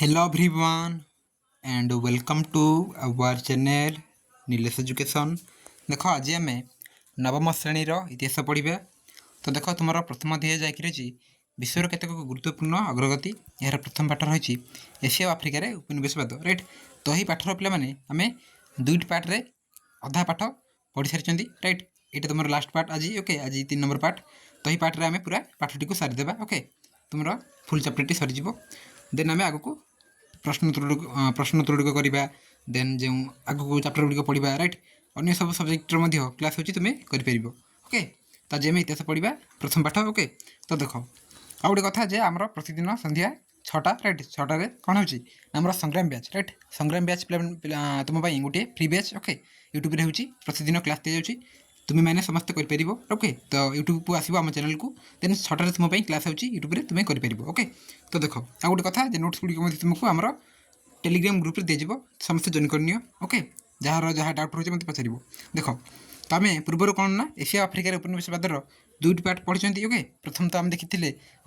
Hello everyone and welcome to our channel Nilesh education. देख आज आम नवम श्रेणीर इतिहास पढ़ा। तो देख तुम प्रथम अध्याय जाकि विश्वर केतक गुरुत्वपूर्ण अग्रगति यार प्रथम पाठ रही एशिया और आफ्रिकार उपनिवेशवाद राइट। तो यही पाठर पे आम दुईट पार्ट रे अधा पाठ पढ़ी सारी राइट। ये तुम लास्ट पार्ट आज ओके आज 3 नंबर पार्ट। तो यही पार्ट रे आम पूरा पाठटी को सारीदे ओके तुम फुल चैप्टरटी सरीज देन आम आगक प्रश्नोत्तर गुड़िक करवा देन जो आगक चैप्टर गुड़िक पढ़ा राइट। अन्य सब सब्जेक्टर क्लास हो तुम्हें कर ओके। तो आज आम इतिहास पढ़ा प्रथम पाठ ओके। तो देख आ गए कथा जे आमर प्रतिदिन संध्या 6टा राइट 6टारे कौन होमर संग्राम बैच राइट। संग्राम बैच तुम गोटे फ्री बैच ओके यूट्यूब रे होची प्रतिदिन क्लास दी जाऊँगी तुम्हें मैंने समस्त कर ओके। तो यूट्यूब को आसो आम चैनल को देन 6टारे तुम क्लास हो यूट्यूब रे तुम्हें कर ओके। तो देख आ गए कथा नोट्स गुड़िक तुमको आमर टेलीग्राम ग्रुप रे दिज्व समस्त जॉइन करनी ओके। जार जहाँ डाउट रोचे मत पचार देख। तो आम पूर्व कौन ना एशिया आफ्रिकार उपनिवेशवादर दुईट पार्ट पढ़ी ओके। प्रथम तो आम देखी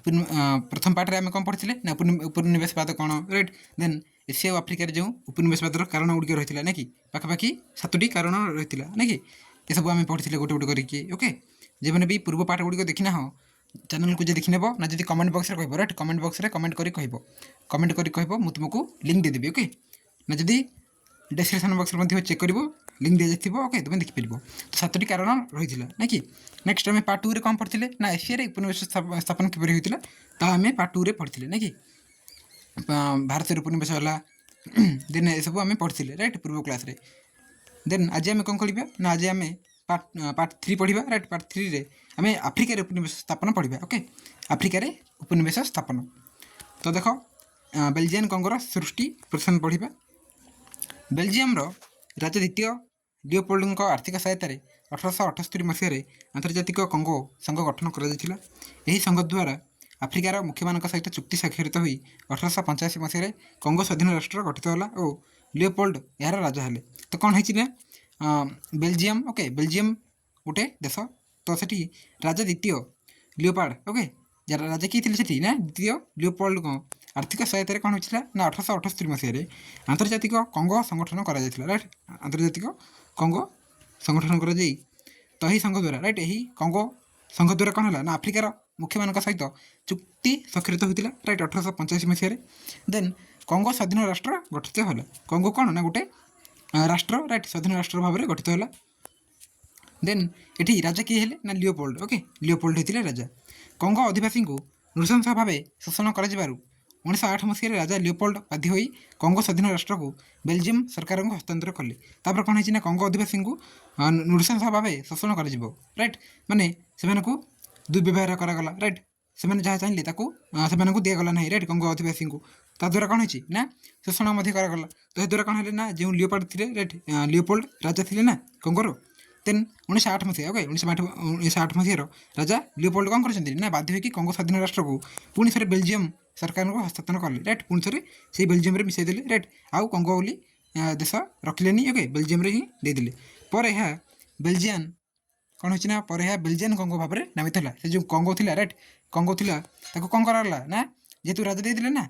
प्रथम पार्ट आम कौन पढ़ी ना उपनिवेशवाद कौन राइट। देन एशिया और आफ्रिकार जो उपनिवेशवादर कारण गुड़िक रही है ना कि पाखापाखि 7टी कारण रही है ना कि ये सब आम पढ़ी गोटे गोटे करके ओके। जो मैंने भी पूर्व पार्ट गुड़िक देखना हाँ चैनल को देखने ना जी कमेंट बॉक्स रे कह राइट कमेंट बॉक्स रे कमेंट करी कह मुझे तुमको लिंक देदेवी ओके। ना जी डिस्क्रिप्शन बॉक्स में चेक कर लिंक दी जाइए ओके तुम देखिपर। तो 7टी कारण रही है ना कि नेक्स्ट आम पार्ट 2 रे कौन पढ़ी ना एशिया उपनिवेश स्थापन किपर होता ता आम पार्ट 2 रे पढ़ी ना कि भारत उपनिवेश है देन ये सब आम पढ़ी राइट पूर्व क्लास रे। देन आज आम कौन करवा ना आज आम पार्ट 3 पढ़ा राइट। पार्ट 3 रे आम आफ्रिकार उपनिवेश स्थापन पढ़ा ओके आफ्रिकार उपनिवेश स्थापन। तो देख बेल्जियन कंगोर सृष्टि प्रश्न पढ़ा। बेल्जियम राजा द्वितीय लियोपोल्ड आर्थिक सहायतार 1878 मसीह आंतर्जातिक कंगो संघ गठन कर संघ द्वारा आफ्रिकार मुख्य मान सहित चुक्ति स्वाक्षरित हुई 1885 मसीह कंगो स्वाधीन राष्ट्र गठित होला और लियोपोल्ड यार राजा हेले। तो कौन है बेल्जियम ओके बेल्जियम गोटे देश। तो सेठी राजा द्वितीय लियोपार्ड ओके राजा किए थे ना द्वितीय लियोपोल्ड आर्थिक सहायतार कौन होता ना 1878 मसीह आंतर्जातिक कंगो संगठन कर राइट। आंतर्जातिक कंगो संगठन कर तो यही संघ द्वारा राइट यही कंगो संघ द्वारा कौन है ना आफ्रिकार मुख्य मान सहित चुक्ति स्वाक्षरित होता राइट 1885 मसीह। देन कंगो स्वाधीन राष्ट्र गठित है। कंगो कौन ना गोटे राष्ट्र राइट स्वाधीन राष्ट्र भाव में गठित है। देन ये राजा किए हेले ना लियोपोल्ड ओके लियोपोल्ड होते राजा। कंगो आदिवासी को नृशंस भाव शोषण कर 1908 मसीह राजा लियोपोल्ड बाध्य होई कंगो स्वाधीन राष्ट्र को बेल्जियम सरकार को हस्तांतर कले। तापर कौन है कंगो आदिवासी को नृशंस भाव शोषण कर राइट माने से दुर्व्यवहार करागला राइट से जहाँ चाहिए से दिगला ना राइट कंगो आदिवासी को द्वारा कौन है ना शोषण करागला। तो ये द्वारा कौन है ना जो लियोपोल्ड थे राइट लियोपोल्ड राजा थे ना कंगोर। देन 1908 मसीहा ओके 1908 मसीह राजा लियोपोल्ड कौन कर बाध्य होगी कंगो स्वाधीन राष्ट्र को पुणी थे बेल्जियम सरकार को हस्तांतर कले राइट। पुणी थे से बेल्जियम रे मिसाई देले राइट आउ कंगो बोली देश रखिले ओके बेल्जियम रे ही देदेले। पर यह बेल्जियन कौन होना पर यह बेल्जियन कंगो भाव में नामित है। से जो कंगो थी राइट कंगो थी कौन कराला ना जेहेतु राजा देदेले ना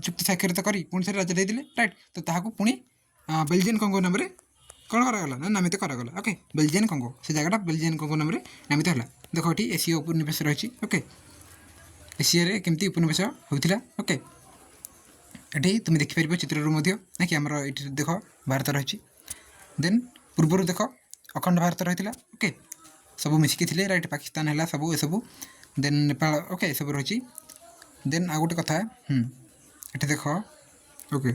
चुक्ति स्वाक्षरित करी पुणी थे राजा देदेले राइट। तो ताकू पुणी बेल्जियन कंगो नाम कौन करागला ना नामित करागला ओके बेल्जियन कंगो से जगह बेल्जियन कंगो नाम नामित है। देख ये एशिया उपनिवेश रही ओके एशिया रे केमती उपनिवेश होता ओके। ये तुम देखिपर चित्रु ना कि आमर ये देख भारत रही। देन पूर्वर देख अखंड भारत रही ओके सब मिसिकी थे राइट पाकिस्तान है सब ये सब देन नेपाल ओके सब रही। देन आ गोटे कथा ये देख ओके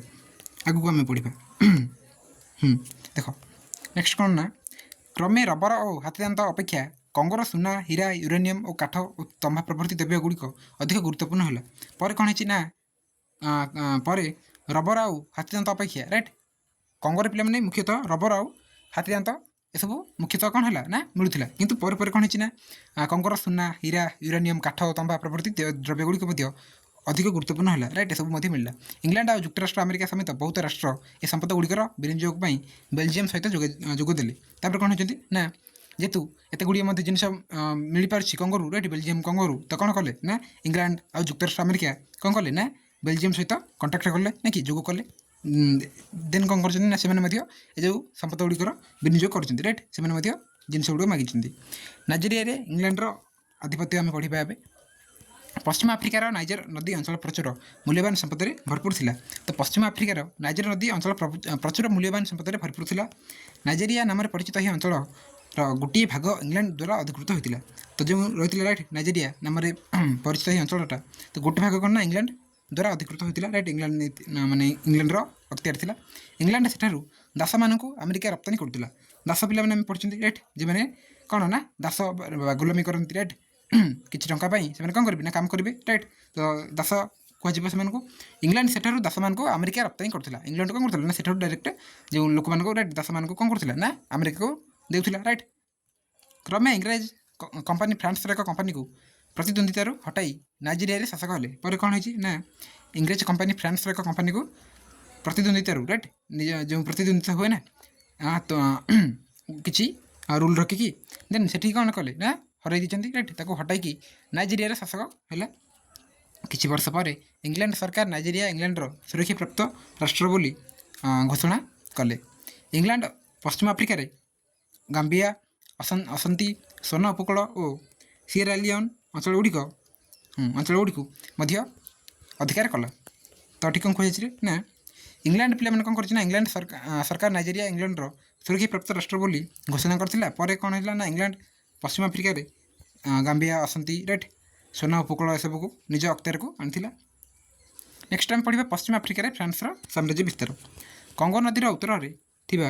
आगू आम पढ़ा देख नेक्स्ट कौन ना क्रमे रबर और हाथीदांत अपेक्षा कंगोर सुना हीरा यूरेनियम और काठ और तंबा प्रभृति द्रव्य गुड़िक अधिक गुरुत्वपूर्ण है। पर कौन है पर रबर आउ हाथीदांत अपेक्षा राइट कंगोर पे मुख्यतः रबर आउ हाथीदांत ये सब मुख्यतः कौन है ना मिलूला किंतु पर कौन है कंगोर सुना हीरा यूरेनियम काठ और तंबा प्रभृति द्रव्य गुड़िक अधिक गुरुत्वपूर्ण है राइट सब मिलला। इंग्लैंड और जुक्तराष्ट्र अमेरिका समेत बहुत राष्ट्र ये संपद गुड़िकर विनियोग बेल्जियम सहित जोगदेले। तापर कौन होती ना जेहेतु एत गुड़िए जिन मिल पार्टी कंगोरू राइट बेल्जियम कंगोरू तो कौन कले ना इंग्लैंड और जुक्तराष्ट्र अमेरिका कौन कले ना बेलजियम सहित कंटाक्ट कले ना कि जोग कले देन कौन कर संपद गुड़िकर विनियोग कर रईट से जिनस गुड़ मागी नाइजेरिया इंग्लैंड आधिपत्य आम पढ़ा ए पश्चिम आफ्रिकार नाइजर नदी अंचल प्रचुर मूल्यवान संपद भरपूर थिला। तो पश्चिम आफ्रिकार नाइजर नदी अंचल प्रचुर मूल्यवान संपद भरपूर थिला। नाइजेरिया नाम परिचित ही अंचल गोटे भाग इंग्लैंड द्वारा अधिकृत होता। तो जो रही रईट नाइजेरिया नाम परिचित ही अंचलटा तो गोटे भाग कौन ना इंग्लैंड द्वारा अधिकृत होता रईट इंग्लैंड माने इंग्लैंड अख्तियार था। इंग्लैंड सेठारू दास मानक अमेरिका रप्तानी करुला। दास पिला पढ़ते रईट जो मैंने कौन ना दास गुलामी करती रईट किसी टंका से कौन करेंगे ना काम करेंगे रईट। तो दास कह से इंग्लैंड सेठारू दास मान अमेरिका रप्तानी करुला। इंग्लैंड कौन कर सेठारू डायरेक्ट जो लोक मान रईट दास मान कौन कर ना अमेरिका को देउथिला रईट। क्रमे इंग्रेज कंपनी फ्रांस एक कंपनी को प्रतिद्वंदितार हटाई नाइजेरिया शासक हेले पर कौन है ना इंग्रेज कंपनी फ्रांस एक कंपनी को प्रतिद्वंदितार रईट जो प्रतिद्वंदिता हुए ना तो किसी रूल रखिकी देन से कौन कले ना हर रईट ताको हटाई नाइजेरिया शासक है। किछि वर्ष पर इंग्लैंड सरकार नाइजेरिया इंग्लैंड सुरक्षा प्राप्त राष्ट्र बोली घोषणा कले। इंग्लैंड पश्चिम आफ्रिकार गाम्बिया असंती सोन उपकूल और सिएरा लियोन अंचल गुड़िक अधिकार कला। तो ठीक कौन कहुए ना इंग्लैंड पिला कौन कर इंग्लैंड सरकार नाइजेरिया इंग्लैंड सुरक्षा प्राप्त राष्ट्र बोली घोषणा करथिला। पर कौन है ना इंग्लैंड पश्चिम आफ्रिकार गाम्बिया असंती रईट सोन उपकूल ए सबको निज अख्तियार को आनी। नेक्स्ट टाइम पढ़ा पश्चिम आफ्रिकार फ्रांस साम्राज्य विस्तार। कंगो नदीर उत्तर में थिबा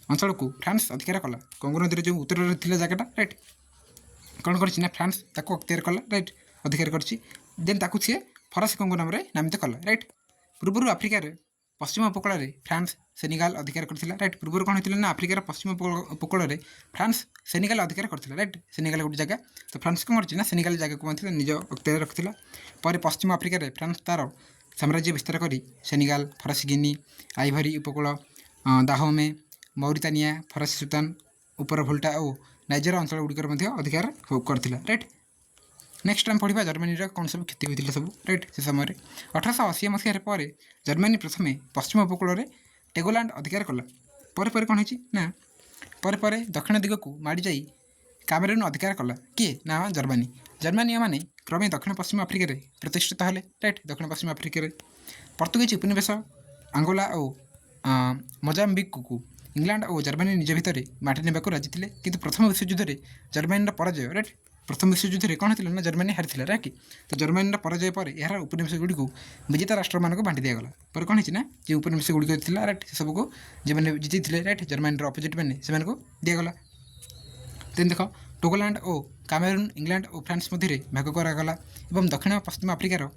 अंचल को फ्रांस अधिकार कला। कंगो नदीर जो उत्तर में थी जगटा रईट कौन कर फ्रांस ताको अख्तियार कला रईट अधिकार कर देन ताकू सी फरासी कंगो नाम नामित कला रईट। पूर्व आफ्रिकार पश्चिम उपकूल में फ्रांस सेनेगाल अधिकार करथिला रईट। पूर्व कौन होता ना आफ्रिकार पश्चिम उपकूल में फ्रांस सेनेगाल अधिकार करथिला रईट। सेनेगाल गोटे जगह तो फ्रांस कौन कर सेनेगाल जगह को निज अख्तियार रखिला। पर पश्चिम आफ्रिकार फ्रांस तार साम्राज्य विस्तार कर सेनेगाल फरासी गिनी आइभरी उपकूल दाहोमे मौरितानिया फरासी सुल्तान उपर भोल्टा और नाइजर अंचल गुड़िकर अधिकार करथिला रईट। नेक्स्ट टाइम पढ़ा जर्मनी कौन सब क्षति होता सब रईट से समय 1880 मसीह पर जर्मनी प्रथम पश्चिम उपकूल में टेगोलैंड अधिकार कला। पर कौन है ना पर दक्षिण दिग को माड़ी जा कामेरून अधिकार कला किए ना जर्मनी। जर्मनी मैंने क्रमे दक्षिण पश्चिम आफ्रिकार प्रतिष्ठित हेले रईट। दक्षिण पश्चिम आफ्रिकार पर्तुगीज उपनिवेश आंगोला और मोजाम्बिक को इंग्लैंड और जर्मनी निज भितर बांटी नेबाक राजी थे। किंतु प्रथम विश्वयुद्ध में जर्मनी पराजय रईट प्रथम विश्वयुद्ध में कौन होता ना जर्मनी हारी रईट। तो जर्मनी पराजय पर यार उपनिवेश गुड़ी को विजेता राष्ट्र मानक बांटी दिगला। पर कौन है जो उपनिवेश गुड़िक रईट से सबको जो मैंने जीती थे रईट जर्मनी अपोजिट मैंने से दिगला। देन देख टोगोलैंड और कामेरून इंग्लैंड और फ्रांस मध्य भाग करागला और दक्षिण पश्चिम आफ्रिकार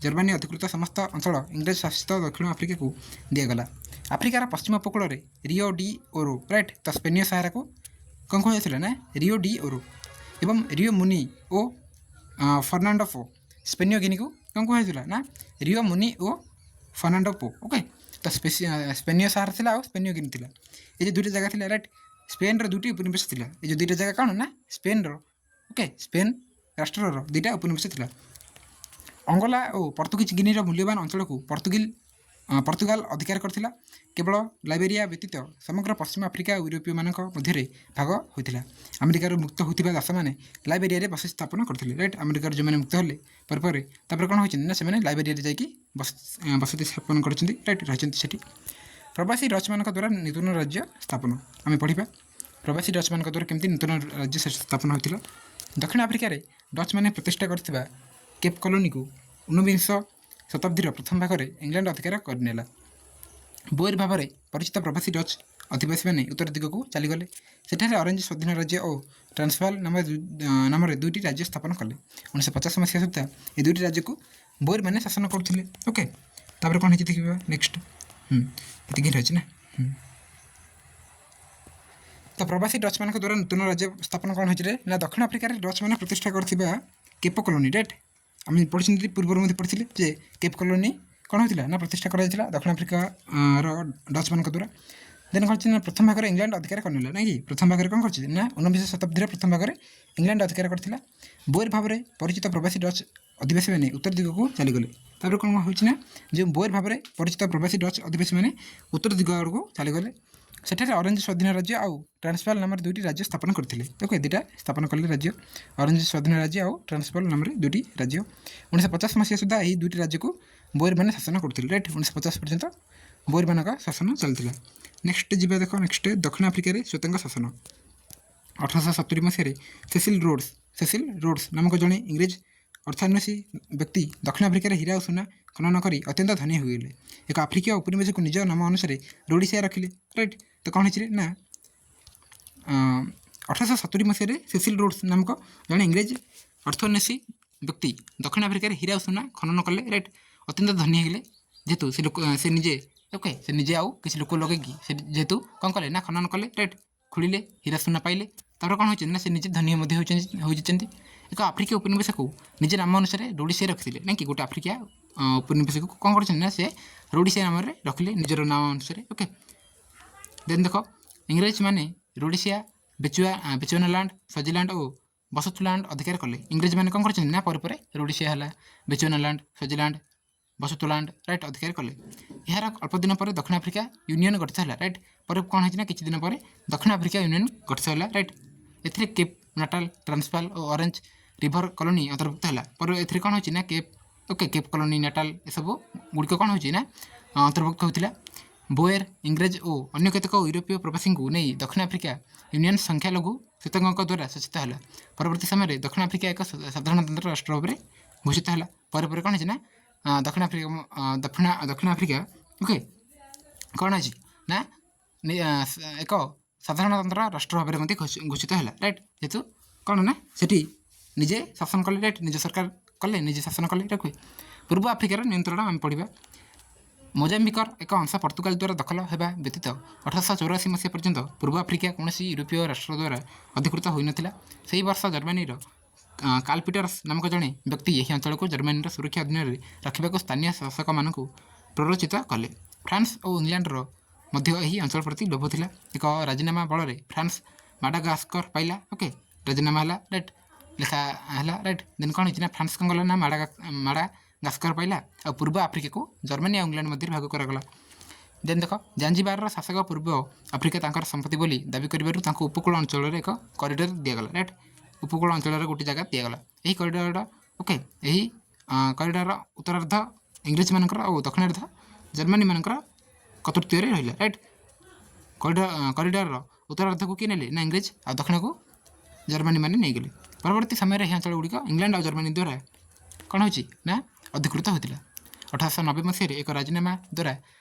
जर्मनी अधिकृत समस्त अंचल इंग्रेज शासित दक्षिण आफ्रिका को दिगला। आफ्रिकार पश्चिम उपकूल में रियो डी ओरो रईट तो स्पेनिय सहारा को कौन कहला ना रियो डी ओरो एवं रियो मुनी और फर्नांडो पो स्पेनिय गिनी को कौन कहला ना रियो मुनी और फर्नांडो पो ओके। तो स्पेनिय सहारा थी और स्पेनिय गिनी थी ये जो दुईटा जगह थी रईट स्पेन दुईटी उपनिवेश थी। ये जो दुईटा जगह कौन ना स्पेन ओके स्पेन राष्ट्र दुईटा उपनिवेश थी। अंगोला और पर्तुगीज गिनीर मूल्यवान अंचल को पर्तुगाल अधिकार करथिला। केवल लाइबेरिया व्यतीत समग्र पश्चिम आफ्रिका और यूरोपीय मानक मध्य भाग होता। अमेरिकार मुक्त होता दास मैंने लाइबेरिया बसति स्थापन करते रईट। अमेरिकार जो मैंने मुक्त हेले पर कौन होती ना से लाइबेरिया जाकि बसति स्थापन कर रईट रही। प्रवासी डच मान द्वारा नूतन राज्य स्थापन आम पढ़ा प्रवासी डच मान द्वारा केमती नूतन राज्य स्थापन होता। दक्षिण आफ्रिकार डच मैंने प्रतिष्ठा करथिबा केप कॉलोनी को 19 शताब्दीर प्रथम भाग में इंग्लैंड अधिकार करनेला। बोयर भाव में परिचित प्रवासी डच अधिवासी मैंने उत्तर दिग को चलीगले। सेठारे ऑरेंज स्वाधीन राज्य और ट्रांसवाल नाम दुईटी राज्य स्थापन कले। 1950 मसीहा सुधा ये दुईटी राज्य को बोयर मैंने शासन करते ओके। तापर कौन देखिए नेक्स्ट ये रही ना तो प्रवासी डच मान द्वारा नूतन राज्य स्थापन कौन हो दक्षिण आफ्रिकार डच मैंने प्रतिष्ठा करथिबा केप कॉलोनी रईट आम पढ़ी पूर्व पढ़ी जे केप कॉलोनी कौन होता ना प्रतिष्ठा कर दक्षिण आफ्रिका डच मान द्वारा। देन कौन प्रथम भाग में इंग्लैंड अधिकार करनेला ना कि प्रथम भाग में कौन कर 19 शताब्दी प्रथम भाग में इंग्लैंड अधिकार करथिला। बोयर भाव में परिचित प्रवासी डच ଅଧିବାସୀ ମାନେ ଉତ୍ତର ଦିଗକୁ ଚାଲିଗଲେ। ତାପରେ କ'ଣ ହେଉଛି ନା ଯେଉଁ ବୋଏର ଭାବରେ ପରିଚିତ ପ୍ରବାସୀ ଡଚ୍ ଅଧିବାସୀ ମାନେ ଉତ୍ତର ଦିଗ ଆଡ଼କୁ ଚାଲିଗଲେ। ସେଠାରେ ଅରେଞ୍ଜ ସ୍ୱାଧୀନ ରାଜ୍ୟ ଆଉ ଟ୍ରାନ୍ସଭାଲ୍ ନାମରେ ଦୁଇଟି ରାଜ୍ୟ ସ୍ଥାପନ କରିଥିଲେ। ଓକେ, ଦୁଇଟା ସ୍ଥାପନ କଲେ ରାଜ୍ୟ, ଅରେଞ୍ଜ ସ୍ୱାଧୀନ ରାଜ୍ୟ ଆଉ ଟ୍ରାନ୍ସଭାଲ୍ ନାମରେ ଦୁଇଟି ରାଜ୍ୟ। 1950 ମସିହା ସୁଦ୍ଧା ଏହି ଦୁଇଟି ରାଜ୍ୟକୁ ବୋଏରମାନେ ଶାସନ କରୁଥିଲେ। ରାଇଟ୍, 1950 ପର୍ଯ୍ୟନ୍ତ ବୋଏରମାନଙ୍କ ଶାସନ ଚାଲିଥିଲା। ନେକ୍ସଟ ଯିବା ଦେଖ, ନେକ୍ସଟ ଦକ୍ଷିଣ ଆଫ୍ରିକାରେ ଶ୍ୱେତଙ୍କ ଶାସନ। 1870 ମସିହାରେ ସେସିଲ୍ ରୋଡ୍ସ ନାମକ ଜଣେ ଇଂରେଜ ଅର୍ଥାନ୍ୱେଷୀ ବ୍ୟକ୍ତି ଦକ୍ଷିଣ ଆଫ୍ରିକାରେ ହୀରା ଓ ସୁନା ଖନନ କରି ଅତ୍ୟନ୍ତ ଧନୀ ହୋଇଗଲେ। ଏକ ଆଫ୍ରିକୀୟ ଉପନିବେଶକୁ ନିଜ ନାମ ଅନୁସାରେ ରୋଡ଼ିସିଆ ରଖିଲେ। ରାଇଟ୍, ତ କ'ଣ ହେଇଛି ନା 1870 ମସିହାରେ ସେସିଲ୍ ରୋଡ୍ସ ନାମକ ଜଣେ ଇଂରେଜ ଅର୍ଥନ୍ୱେଷୀ ବ୍ୟକ୍ତି ଦକ୍ଷିଣ ଆଫ୍ରିକାରେ ହୀରା ଓ ସୁନା ଖନନ କଲେ। ରାଇଟ୍, ଅତ୍ୟନ୍ତ ଧନୀ ହୋଇଗଲେ ଯେହେତୁ ସେ ନିଜେ ଆଉ କିଛି ଲୋକ ଲଗେଇକି ସେ ଯେହେତୁ କ'ଣ କଲେ ନା ଖନନ କଲେ। ରାଇଟ୍, ଖୋଳିଲେ, ହୀରା ସୁନା ପାଇଲେ। ତାପରେ କ'ଣ ହୋଇଛନ୍ତି ନା ସେ ନିଜେ ଧନୀ ମଧ୍ୟ ହୋଇଯାଇଛନ୍ତି। ଏକ ଆଫ୍ରିକୀୟ ଉପନିବେଶକୁ ନିଜ ନାମ ଅନୁସାରେ ରୋଡ଼ିସିଆ ରଖିଥିଲେ। ନାଇଁ କି ଗୋଟେ ଆଫ୍ରିକା ଉପନିବେଶକୁ କ'ଣ କରିଛନ୍ତି ନା ସେ ରୋଡ଼ିସିଆ ନାମରେ ରଖିଲେ ନିଜର ନାମ ଅନୁସାରେ। ଓକେ, ଦେନ୍ ଦେଖ, ଇଂରେଜମାନେ ରୋଡ଼ିସିଆ, ବେଚୁଆନାଲାଣ୍ଡ, ସ୍ୱାଜିଲାଣ୍ଡ ଓ ବସୁତଲାଣ୍ଡ ଅଧିକାର କଲେ। ଇଂରେଜମାନେ କ'ଣ କରିଛନ୍ତି ନା ପରେ ରୋଡ଼ିସିଆ ହେଲା, ବେଚୁଆନାଲାଣ୍ଡ, ସ୍ୱାଜିଲାଣ୍ଡ, ବସୁତଲାଣ୍ଡ ରାଇଟ୍ ଅଧିକାର କଲେ। ଏହାର ଅଳ୍ପ ଦିନ ପରେ ଦକ୍ଷିଣ ଆଫ୍ରିକା ୟୁନିୟନ୍ ଗଠିତ ହେଲା। ରାଇଟ୍, ପରେ କ'ଣ ହେଇଛି ନା କିଛି ଦିନ ପରେ ଦକ୍ଷିଣ ଆଫ୍ରିକା ୟୁନିୟନ୍ ଗଠିତ ହେଲା। ରାଇଟ୍, ଏଥିରେ କେପ୍, ନାଟାଲ, ଟ୍ରାନ୍ସଭାଲ୍ ଓ ଅରେଞ୍ଜ ରିଭର କଲୋନି ଅନ୍ତର୍ଭୁକ୍ତ ହେଲା। ପରେ ଏଥିରେ କ'ଣ ହେଉଛି ନା କେପ୍ କଲୋନି, ନାଟାଲ ଏସବୁ ଗୁଡ଼ିକ କ'ଣ ହେଉଛି ନା ଅନ୍ତର୍ଭୁକ୍ତ ହୋଇଥିଲା। ବୋଏର, ଇଂରେଜ ଓ ଅନ୍ୟ କେତେକ ୟୁରୋପୀୟ ପ୍ରବାସୀଙ୍କୁ ନେଇ ଦକ୍ଷିଣ ଆଫ୍ରିକା ୟୁନିୟନ୍ ସଂଖ୍ୟାଲଘୁ ଶ୍ୱେତଙ୍କ ଦ୍ୱାରା ଶାସିତ ହେଲା। ପରବର୍ତ୍ତୀ ସମୟରେ ଦକ୍ଷିଣ ଆଫ୍ରିକା ଏକ ସାଧାରଣତନ୍ତ୍ର ରାଷ୍ଟ୍ର ଭାବରେ ଘୋଷିତ ହେଲା। ପରେ କ'ଣ ହେଇଛି ନା ଦକ୍ଷିଣ ଆଫ୍ରିକା ଓକେ କ'ଣ ହେଇଛି ନା ଏକ ସାଧାରଣତନ୍ତ୍ର ରାଷ୍ଟ୍ର ଭାବରେ ମଧ୍ୟ ଘୋଷିତ ହେଲା। ରାଇଟ୍, ଯେହେତୁ କ'ଣ ନା ସେଠି ନିଜେ ଶାସନ କଲେ। ରାଇଟ୍, ନିଜ ସରକାର କଲେ, ନିଜେ ଶାସନ କଲେ। ରଖେ ପୂର୍ବ ଆଫ୍ରିକାର ନିୟନ୍ତ୍ରଣ ଆମେ ପଢ଼ିବା। ମୋଜାମ୍ବିକର ଏକ ଅଂଶ ପର୍ତ୍ତୁଗାଲ ଦ୍ୱାରା ଦଖଲ ହେବା ବ୍ୟତୀତ 1884 ମସିହା ପର୍ଯ୍ୟନ୍ତ ପୂର୍ବ ଆଫ୍ରିକା କୌଣସି ୟୁରୋପୀୟ ରାଷ୍ଟ୍ର ଦ୍ୱାରା ଅଧିକୃତ ହୋଇନଥିଲା। ସେହି ବର୍ଷ ଜର୍ମାନୀର କାର୍ଲ ପିଟର୍ସ ନାମକ ଜଣେ ବ୍ୟକ୍ତି ଏହି ଅଞ୍ଚଳକୁ ଜର୍ମାନୀର ସୁରକ୍ଷା ଅଧୀନରେ ରଖିବାକୁ ସ୍ଥାନୀୟ ଶାସକମାନଙ୍କୁ ପ୍ରରୋଚିତ କଲେ। ଫ୍ରାନ୍ସ ଓ ଇଂଲଣ୍ଡର ମଧ୍ୟ ଏହି ଅଞ୍ଚଳ ପ୍ରତି ଲୋଭ ଥିଲା। ଏକ ରାଜିନାମା ବଳରେ ଫ୍ରାନ୍ସ ମାଡାଗାସ୍କର ପାଇଲା। ଓକେ, ରାଜିନାମା ହେଲା। ରାଇଟ୍, ଲେଖା ହେଲା। ରାଇଟ୍, ଦେନ୍ କ'ଣ ହେଇଛି ନା ଫ୍ରାନ୍ସ କ'ଣ କଲା ନା ମାଡାଗାସ୍କର ପାଇଲା ଆଉ ପୂର୍ବ ଆଫ୍ରିକାକୁ ଜର୍ମାନୀ ଆଉ ଇଂଲଣ୍ଡ ମଧ୍ୟରେ ଭାଗ କରାଗଲା। ଦେନ୍ ଦେଖ, ଜାଞ୍ଜିବାରର ଶାସକ ପୂର୍ବ ଆଫ୍ରିକା ତାଙ୍କର ସମ୍ପତ୍ତି ବୋଲି ଦାବି କରିବାରୁ ତାଙ୍କୁ ଉପକୂଳ ଅଞ୍ଚଳରେ ଏକ କରିଡର ଦିଆଗଲା। ରାଇଟ୍, ଉପକୂଳ ଅଞ୍ଚଳରେ ଗୋଟେ ଜାଗା ଦିଆଗଲା। ଏହି କରିଡର ଏହି କରିଡରର ଉତ୍ତରାର୍ଦ୍ଧ ଇଂରେଜମାନଙ୍କର ଆଉ ଦକ୍ଷିଣାର୍ଦ୍ଧ ଜର୍ମାନୀମାନଙ୍କର କର୍ତ୍ତୃତ୍ୱରେ ରହିଲା। ରାଇଟ୍, କରିଡରର ଉତ୍ତରାର୍ଦ୍ଧକୁ କିଏ ନେଲେ ନା ଇଂରେଜ ଆଉ ଦକ୍ଷିଣକୁ ଜର୍ମାନୀମାନେ ନେଇଗଲେ। ପରବର୍ତ୍ତୀ ସମୟରେ ଏହି ଅଞ୍ଚଳ ଗୁଡ଼ିକ ଇଂଲଣ୍ଡ ଆଉ ଜର୍ମାନୀ ଦ୍ୱାରା କ'ଣ ହେଉଛି ନା ଅଧିକୃତ ହୋଇଥିଲା। 1890 ମସିହାରେ ଏକ ରାଜିନାମା ଦ୍ୱାରା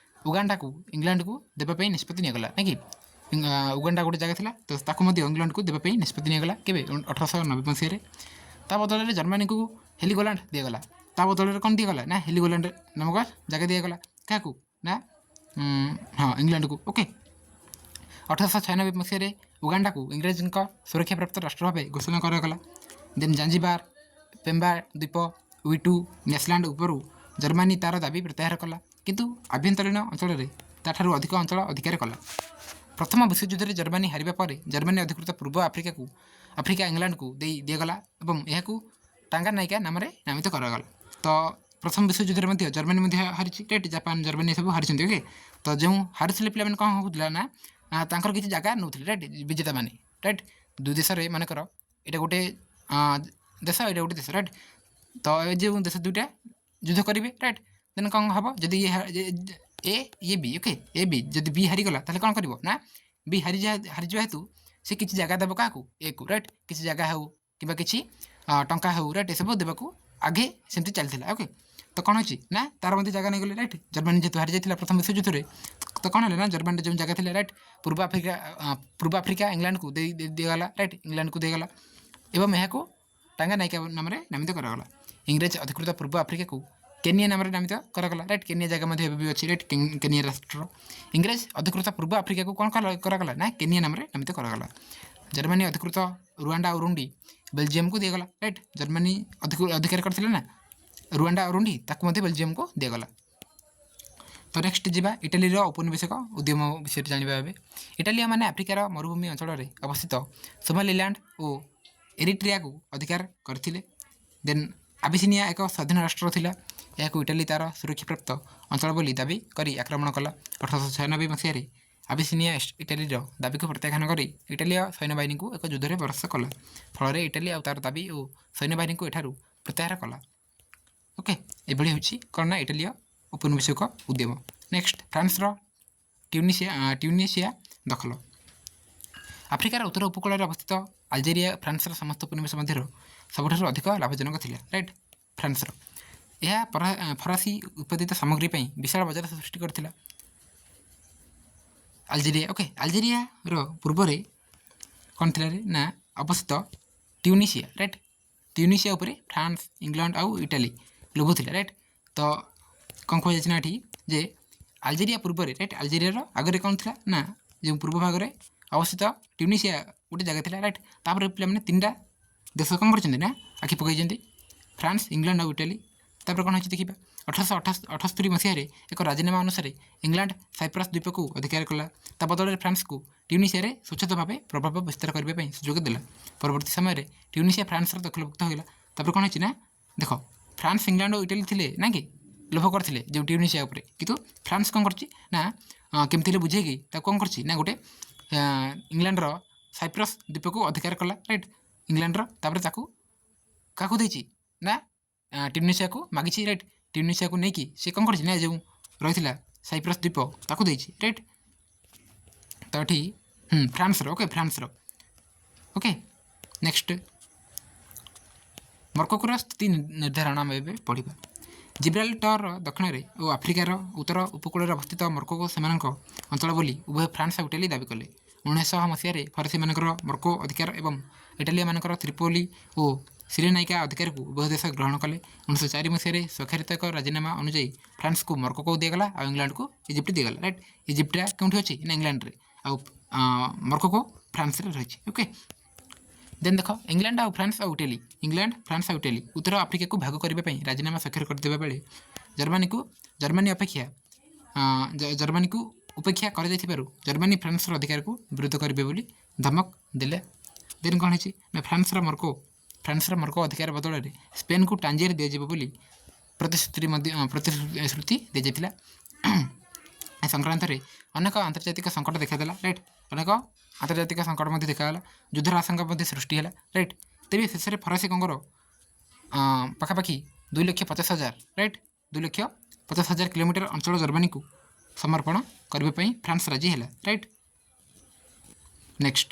ଉଗାଣ୍ଡାକୁ ଇଂଲଣ୍ଡକୁ ଦେବା ପାଇଁ ନିଷ୍ପତ୍ତି ନିଆଗଲା। ନାଇଁ କି ଉଗାଣ୍ଡା ଗୋଟେ ଜାଗା ଥିଲା, ତ ତାକୁ ମଧ୍ୟ ଇଂଲଣ୍ଡକୁ ଦେବା ପାଇଁ ନିଷ୍ପତ୍ତି ନିଆଗଲା। କେବେ 1890 ମସିହାରେ। ତା ବଦଳରେ ଜର୍ମାନୀକୁ ହେଲିଗୋଲାଣ୍ଡ ଦିଆଗଲା। ତା ବଦଳରେ କ'ଣ ଦିଆଗଲା ନା ହେଲିଗୋଲାଣ୍ଡ ନାମକ ଜାଗା ଦିଆଗଲା। କାହାକୁ ନା ଇଂଲଣ୍ଡକୁ। ଓକେ, 1896 ମସିହାରେ ଉଗାଣ୍ଡାକୁ ଇଂରେଜଙ୍କ ସୁରକ୍ଷାପ୍ରାପ୍ତ ରାଷ୍ଟ୍ର ଭାବେ ଘୋଷଣା କରାଗଲା। ଦେନ୍ ଜାଞ୍ଜିବାର, ପେମ୍ବା ଦ୍ୱୀପ, ୱିଟୁ, ନ୍ୟାସଲାଣ୍ଡ ଉପରୁ ଜର୍ମାନୀ ତା'ର ଦାବି ପ୍ରତ୍ୟାହାର କଲା, କିନ୍ତୁ ଆଭ୍ୟନ୍ତରୀଣ ଅଞ୍ଚଳରେ ତା'ଠାରୁ ଅଧିକ ଅଞ୍ଚଳ ଅଧିକାର କଲା। ପ୍ରଥମ ବିଶ୍ୱଯୁଦ୍ଧରେ ଜର୍ମାନୀ ହାରିବା ପରେ ଜର୍ମାନୀ ଅଧିକୃତ ପୂର୍ବ ଆଫ୍ରିକା ଇଂଲଣ୍ଡକୁ ଦିଆଗଲା ଏବଂ ଏହାକୁ ଟାଙ୍ଗାନାଇକା ନାମରେ ନାମିତ କରାଗଲା। ତ ପ୍ରଥମ ବିଶ୍ୱଯୁଦ୍ଧରେ ମଧ୍ୟ ଜର୍ମାନୀ ମଧ୍ୟ ହାରିଛି। ରାଇଟ୍, ଜାପାନ, ଜର୍ମାନୀ ସବୁ ହାରିଛନ୍ତି। ଓକେ, ତ ଯେଉଁ ହାରିଥିଲେ ପିଲାମାନେ କ'ଣ ହେଉଥିଲା ନା ତାଙ୍କର କିଛି ଜାଗା ନେଉଥିଲେ। ରାଇଟ୍, ବିଜେତାମାନେ। ରାଇଟ୍, ଦୁଇ ଦେଶରେ ମନେକର ଏଇଟା ଗୋଟେ ଦେଶ, ଏଇଟା ଗୋଟେ ଦେଶ। ରାଇଟ୍, ତ ଏ ଯେଉଁ ଦେଶ ଦୁଇଟା ଯୁଦ୍ଧ କରିବେ। ରାଇଟ୍, ଦେନ୍ କ'ଣ ହେବ ଯଦି ଇଏ ବି ଓକେ ଏ ବି ଯଦି ବି ହାରିଗଲା ତାହେଲେ କ'ଣ କରିବ ନା ବି ହାରିଯିବା ହେତୁ ସେ କିଛି ଜାଗା ଦେବ କାହାକୁ ଏକୁ। ରାଇଟ୍, କିଛି ଜାଗା ହେଉ କିମ୍ବା କିଛି ଟଙ୍କା ହେଉ। ରାଇଟ୍, ଏସବୁ ଦେବାକୁ ଆଗେ ସେମିତି ଚାଲିଥିଲା। ଓକେ, ତ କ'ଣ ହେଇଛି ନା ତା'ର ମଧ୍ୟ ଜାଗା ନେଇଗଲେ। ରାଇଟ୍, ଜର୍ମାନୀ ଯେହେତୁ ହାରିଯାଇଥିଲା ପ୍ରଥମ ବିଶ୍ୱଯୁଦ୍ଧରେ, ତ କ'ଣ ହେଲା ନା ଜର୍ମାନୀର ଯେଉଁ ଜାଗା ଥିଲା ରାଇଟ୍ ପୂର୍ବ ଆଫ୍ରିକା ଇଂଲଣ୍ଡକୁ ଦିଆଗଲା। ରାଇଟ୍, ଇଂଲଣ୍ଡକୁ ଦିଆଗଲା ଏବଂ ଏହାକୁ ଟାଙ୍ଗାନାଇକା ନାମରେ ନାମିତ କରାଗଲା। ଇଂରେଜ ଅଧିକୃତ ପୂର୍ବ ଆଫ୍ରିକାକୁ କେନିଆ ନାମରେ ନାମିତ କରାଗଲା। ରାଇଟ୍, କେନିଆ ଜାଗା ମଧ୍ୟ ଏବେ ବି ଅଛି। ରାଇଟ୍, କେନିଆ ରାଷ୍ଟ୍ର। ଇଂରେଜ ଅଧିକୃତ ପୂର୍ବ ଆଫ୍ରିକାକୁ କ'ଣ କରାଗଲା ନା କେନିଆ ନାମରେ ନାମିତ କରାଗଲା। ଜର୍ମାନୀ ଅଧିକୃତ ରୁଆଣ୍ଡା ଆଉ ରୁଣ୍ଡି ବେଲଜିୟମକୁ ଦିଆଗଲା। ରାଇଟ୍, ଜର୍ମାନୀ ଅଧିକାର କରିଥିଲା ନା ରୁଆଣ୍ଡା ଆଉ ରୁଣ୍ଡି, ତାକୁ ମଧ୍ୟ ବେଲଜିୟମକୁ ଦିଆଗଲା। ତ ନେକ୍ସଟ ଯିବା ଇଟାଲୀର ଔପନିବେଶିକ ଉଦ୍ୟମ ବିଷୟରେ ଜାଣିବା। ଏବେ ଇଟାଲୀୟମାନେ ଆଫ୍ରିକାର ମରୁଭୂମି ଅଞ୍ଚଳରେ ଅବସ୍ଥିତ ସୋମାଲିଲାଣ୍ଡ ଓ ଏରିଟ୍ରିଆକୁ ଅଧିକାର କରିଥିଲେ। ଦେନ୍ ଆବିସିନିଆ ଏକ ସ୍ୱାଧୀନ ରାଷ୍ଟ୍ର ଥିଲା। ଏହାକୁ ଇଟାଲୀ ତା'ର ସୁରକ୍ଷାପ୍ରାପ୍ତ ଅଞ୍ଚଳ ବୋଲି ଦାବି କରି ଆକ୍ରମଣ କଲା। 1896 ମସିହାରେ ଆବିସିନିଆ ଇଟାଲୀର ଦାବିକୁ ପ୍ରତ୍ୟାଖ୍ୟାନ କରି ଇଟାଲୀୟ ସୈନ୍ୟବାହିନୀକୁ ଏକ ଯୁଦ୍ଧରେ ପରାସ୍ତ କଲା। ଫଳରେ ଇଟାଲୀ ଆଉ ତା'ର ଦାବି ଓ ସୈନ୍ୟବାହିନୀକୁ ଏଠାରୁ ପ୍ରତ୍ୟାହାର କଲା। ଓକେ, ଏଭଳି ହେଉଛି କ'ଣ ନା ଇଟାଲୀୟ ଉପନିବେଶିକ ଉଦ୍ୟମ। ନେକ୍ସଟ, ଫ୍ରାନ୍ସର ଟ୍ୟୁନିସିଆ ଦଖଲ। ଆଫ୍ରିକାର ଉତ୍ତର ଉପକୂଳରେ ଅବସ୍ଥିତ ଆଲଜେରିଆ ଫ୍ରାନ୍ସର ସମସ୍ତ ଉପନିବେଶ ମଧ୍ୟରୁ ସବୁଠାରୁ ଅଧିକ ଲାଭଜନକ ଥିଲା। ରାଇଟ୍, ଫ୍ରାନ୍ସର ଏହା ଫରାସୀ ଉତ୍ପାଦିତ ସାମଗ୍ରୀ ପାଇଁ ବିଶାଳ ବଜାର ସୃଷ୍ଟି କରିଥିଲା। ଆଲଜେରିଆ, ଓକେ, ଆଲଜେରିଆର ପୂର୍ବରେ କ'ଣ ଥିଲା ନା ଅବସ୍ଥିତ ଟ୍ୟୁନିସିଆ। ରାଇଟ୍, ଟ୍ୟୁନିସିଆ ଉପରେ ଫ୍ରାନ୍ସ, ଇଂଲଣ୍ଡ ଆଉ ଇଟାଲୀ ଲୋଭ ଥିଲା। ରାଇଟ୍, ତ କ'ଣ କୁହାଯାଇଛି ନା ଏଠି ଯେ ଆଲଜେରିଆ ପୂର୍ବରେ, ରାଇଟ୍, ଆଲଜେରିଆର ଆଗରେ କ'ଣ ଥିଲା ନା ଯେଉଁ ପୂର୍ବ ଭାଗରେ ଅବସ୍ଥିତ ଟ୍ୟୁନିସିଆ ଗୋଟେ ଜାଗା ଥିଲା। ରାଇଟ୍, ତାପରେ ପିଲାମାନେ ତିନିଟା ଦେଶ କ'ଣ କରିଛନ୍ତି ନା ଆଖି ପକାଇଛନ୍ତି, ଫ୍ରାନ୍ସ, ଇଂଲଣ୍ଡ ଆଉ ଇଟାଲୀ। ତାପରେ କ'ଣ ହେଇଛି ଦେଖିବା। 1878 ମସିହାରେ ଏକ ରାଜିନାମା ଅନୁସାରେ ଇଂଲଣ୍ଡ ସାଇପ୍ରସ୍ ଦ୍ୱୀପକୁ ଅଧିକାର କଲା। ତା ବଦଳରେ ଫ୍ରାନ୍ସକୁ ଟ୍ୟୁନିସିଆରେ ସ୍ୱଚ୍ଛତ ଭାବେ ପ୍ରଭାବ ବିସ୍ତାର କରିବା ପାଇଁ ସୁଯୋଗ ଦେଲା। ପରବର୍ତ୍ତୀ ସମୟରେ ଟ୍ୟୁନିସିଆ ଫ୍ରାନ୍ସର ଦଖଲଭୁକ୍ତ ହୋଇଗଲା। ତାପରେ କ'ଣ ହେଇଛି ନା ଦେଖ, ଫ୍ରାନ୍ସ, ଇଂଲଣ୍ଡ ଓ ଇଟାଲୀ ଥିଲେ ନା କି ଲୋଭ କରିଥିଲେ ଯେଉଁ ଟ୍ୟୁନିସିଆ ଉପରେ, କିନ୍ତୁ ଫ୍ରାନ୍ସ କ'ଣ କରିଛି ନା କେମିତି ହେଲେ ବୁଝେଇକି ତାକୁ କ'ଣ କରିଛି ନା ଗୋଟେ ଇଂଲଣ୍ଡର ସାଇପ୍ରସ୍ ଦ୍ୱୀପକୁ ଅଧିକାର କଲା। ରାଇଟ୍, ଇଂଲଣ୍ଡର, ତାପରେ ତାକୁ କାହାକୁ ଦେଇଛି ନା ଟ୍ୟୁନିସିଆକୁ ମାଗିଛି। ରାଇଟ୍, ଟ୍ୟୁନିସିଆକୁ ନେଇକି ସେ କ'ଣ କରିଛି ନା ଯେଉଁ ରହିଥିଲା ସାଇପ୍ରସ୍ ଦ୍ୱୀପ ତାକୁ ଦେଇଛି। ରାଇଟ୍, ତ ଏଠି ଫ୍ରାନ୍ସର, ଓକେ, ଫ୍ରାନ୍ସର। ଓକେ, ନେକ୍ସଟ, ମରକୋକୋର ସ୍ଥିତି ନିର୍ଦ୍ଧାରଣ ଆମେ ଏବେ ପଢ଼ିବା। ଜିବ୍ରାଲ୍ଟରର ଦକ୍ଷିଣରେ ଓ ଆଫ୍ରିକାର ଉତ୍ତର ଉପକୂଳରେ ଅବସ୍ଥିତ ମରକୋକୋ ସେମାନଙ୍କ ଅଞ୍ଚଳ ବୋଲି ଉଭୟ ଫ୍ରାନ୍ସ ଆଉ ଇଟାଲୀ ଦାବି କଲେ। 1900 ମସିହାରେ ଫରାସୀମାନଙ୍କର ମରକୋ ଅଧିକାର ଏବଂ ଇଟାଲୀମାନଙ୍କର ତ୍ରିପୋଲି ଓ ସିରେନାଇକା ଅଧିକାରକୁ ଉଭୟ ଦେଶ ଗ୍ରହଣ କଲେ। 1904 ମସିହାରେ ସ୍ୱାକ୍ଷରିତ ଏକ ରାଜିନାମା ଅନୁଯାୟୀ ଫ୍ରାନ୍ସକୁ ମରକୋକୋ ଦିଆଗଲା ଆଉ ଇଂଲଣ୍ଡକୁ ଇଜିପ୍ଟ ଦିଆଗଲା। ରାଇଟ୍, ଇଜିପ୍ଟଟା କେଉଁଠି ଅଛି ନା ଇଂଲଣ୍ଡରେ, ଆଉ ମରକୋକୋ ଫ୍ରାନ୍ସରେ ରହିଛି। ଓକେ, ଦେନ୍ ଦେଖ, ଇଂଲଣ୍ଡ ଆଉ ଫ୍ରାନ୍ସ ଆଉ ଇଟାଲୀ, ଇଂଲଣ୍ଡ, ଫ୍ରାନ୍ସ ଆଉ ଇଟାଲୀ ଉତ୍ତର ଆଫ୍ରିକାକୁ ଭାଗ କରିବା ପାଇଁ ରାଜିନାମା ସ୍ୱାକ୍ଷର କରିଦେବା ବେଳେ ଜର୍ମାନୀକୁ ଉପେକ୍ଷା କରାଯାଇଥିବାରୁ ଜର୍ମାନୀ ଫ୍ରାନ୍ସର ଅଧିକାରକୁ ବିରୋଧ କରିବେ ବୋଲି ଧମକ ଦେଲେ। ଦେନ୍ କ'ଣ ହେଇଛି ନା ଫ୍ରାନ୍ସର ମରକୋ ଅଧିକାର ବଦଳରେ ସ୍ପେନ୍କୁ ଟାଞ୍ଜିଏର ଦିଆଯିବ ବୋଲି ପ୍ରତିଶ୍ରୁତି ଦିଆଯାଇଥିଲା। ଏ ସଂକ୍ରାନ୍ତରେ ଅନେକ ଆନ୍ତର୍ଜାତିକ ସଙ୍କଟ ଦେଖାଦେଲା। ରାଇଟ୍, ଅନେକ ଆନ୍ତର୍ଜାତିକ ସଙ୍କଟ ମଧ୍ୟ ଦେଖାଗଲା, ଯୁଦ୍ଧର ଆଶଙ୍କା ମଧ୍ୟ ସୃଷ୍ଟି ହେଲା। ରାଇଟ୍, ତେବେ ଶେଷରେ ଫରାସୀଙ୍କର ପାଖାପାଖି 2,50,000, ରାଇଟ୍, 2,50,000 କିଲୋମିଟର ଅଞ୍ଚଳ ଜର୍ମାନୀକୁ ସମର୍ପଣ କରିବା ପାଇଁ ଫ୍ରାନ୍ସ ରାଜି ହେଲା। ରାଇଟ୍, ନେକ୍ସଟ,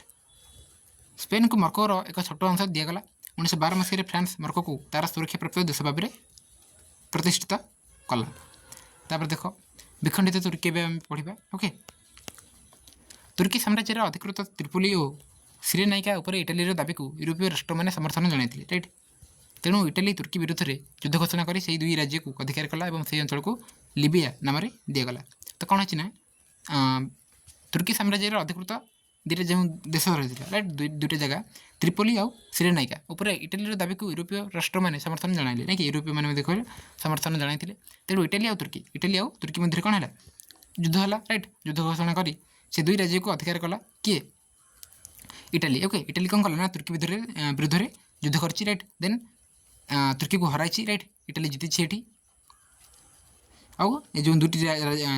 ସ୍ପେନ୍କୁ ମରକୋର ଏକ ଛୋଟ ଅଂଶ ଦିଆଗଲା। 1912 ମସିହାରେ ଫ୍ରାନ୍ସ ମରକୋକୁ ତା'ର ସୁରକ୍ଷାପ୍ରାପ୍ତ ଦେଶ ଭାବରେ ପ୍ରତିଷ୍ଠିତ କଲା। ତାପରେ ଦେଖ, ବିଖଣ୍ଡିତ ତୁର୍କୀ ଏବେ ଆମେ ପଢ଼ିବା। ଓକେ, ତୁର୍କୀ ସାମ୍ରାଜ୍ୟର ଅଧିକୃତ ତ୍ରିପୋଲି ଓ ସିରେନାଇକା ଉପରେ ଇଟାଲୀର ଦାବିକୁ ୟୁରୋପୀୟ ରାଷ୍ଟ୍ରମାନେ ସମର୍ଥନ ଜଣାଇଥିଲେ। ରାଇଟ୍, ତେଣୁ ଇଟାଲୀ ତୁର୍କୀ ବିରୁଦ୍ଧରେ ଯୁଦ୍ଧ ଘୋଷଣା କରି ସେହି ଦୁଇ ରାଜ୍ୟକୁ ଅଧିକାର କଲା ଏବଂ ସେହି ଅଞ୍ଚଳକୁ ଲିବିଆ ନାମରେ ଦିଆଗଲା। ତ କ'ଣ ହେଇଛି ନା ତୁର୍କୀ ସାମ୍ରାଜ୍ୟର ଅଧିକୃତ ଦୁଇଟା ଯେଉଁ ଦେଶ ରହିଥିଲା, ରାଇଟ୍, ଦୁଇଟା ଜାଗା ତ୍ରିପୋଲି ଆଉ ସିରେନାଇକା ଉପରେ ଇଟାଲୀର ଦାବିକୁ ୟୁରୋପୀୟ ରାଷ୍ଟ୍ରମାନେ ସମର୍ଥନ ଜଣାଇଲେ। ନାଇଁ କି ୟୁରୋପୀୟମାନେ ମଧ୍ୟ କହିଲେ ସମର୍ଥନ ଜଣାଇଥିଲେ। ତେଣୁ ଇଟାଲୀ ଆଉ ତୁର୍କୀ ମଧ୍ୟରେ କ'ଣ ହେଲା, ଯୁଦ୍ଧ ହେଲା। ରାଇଟ୍, ଯୁଦ୍ଧ ଘୋଷଣା କରି ସେ ଦୁଇ ରାଜ୍ୟକୁ ଅଧିକାର କଲା କିଏ, ଇଟାଲୀ। ଓକେ, ଇଟାଲୀ କ'ଣ କଲା ନା ତୁର୍କୀ ବିରୁଦ୍ଧରେ ଯୁଦ୍ଧ କରିଛି। ରାଇଟ୍, ଦେନ୍ ତୁର୍କୀକୁ ହରାଇଛି। ରାଇଟ୍, ଇଟାଲୀ ଜିତିଛି ଏଠି। ଆଉ ଏ ଯେଉଁ ଦୁଇଟି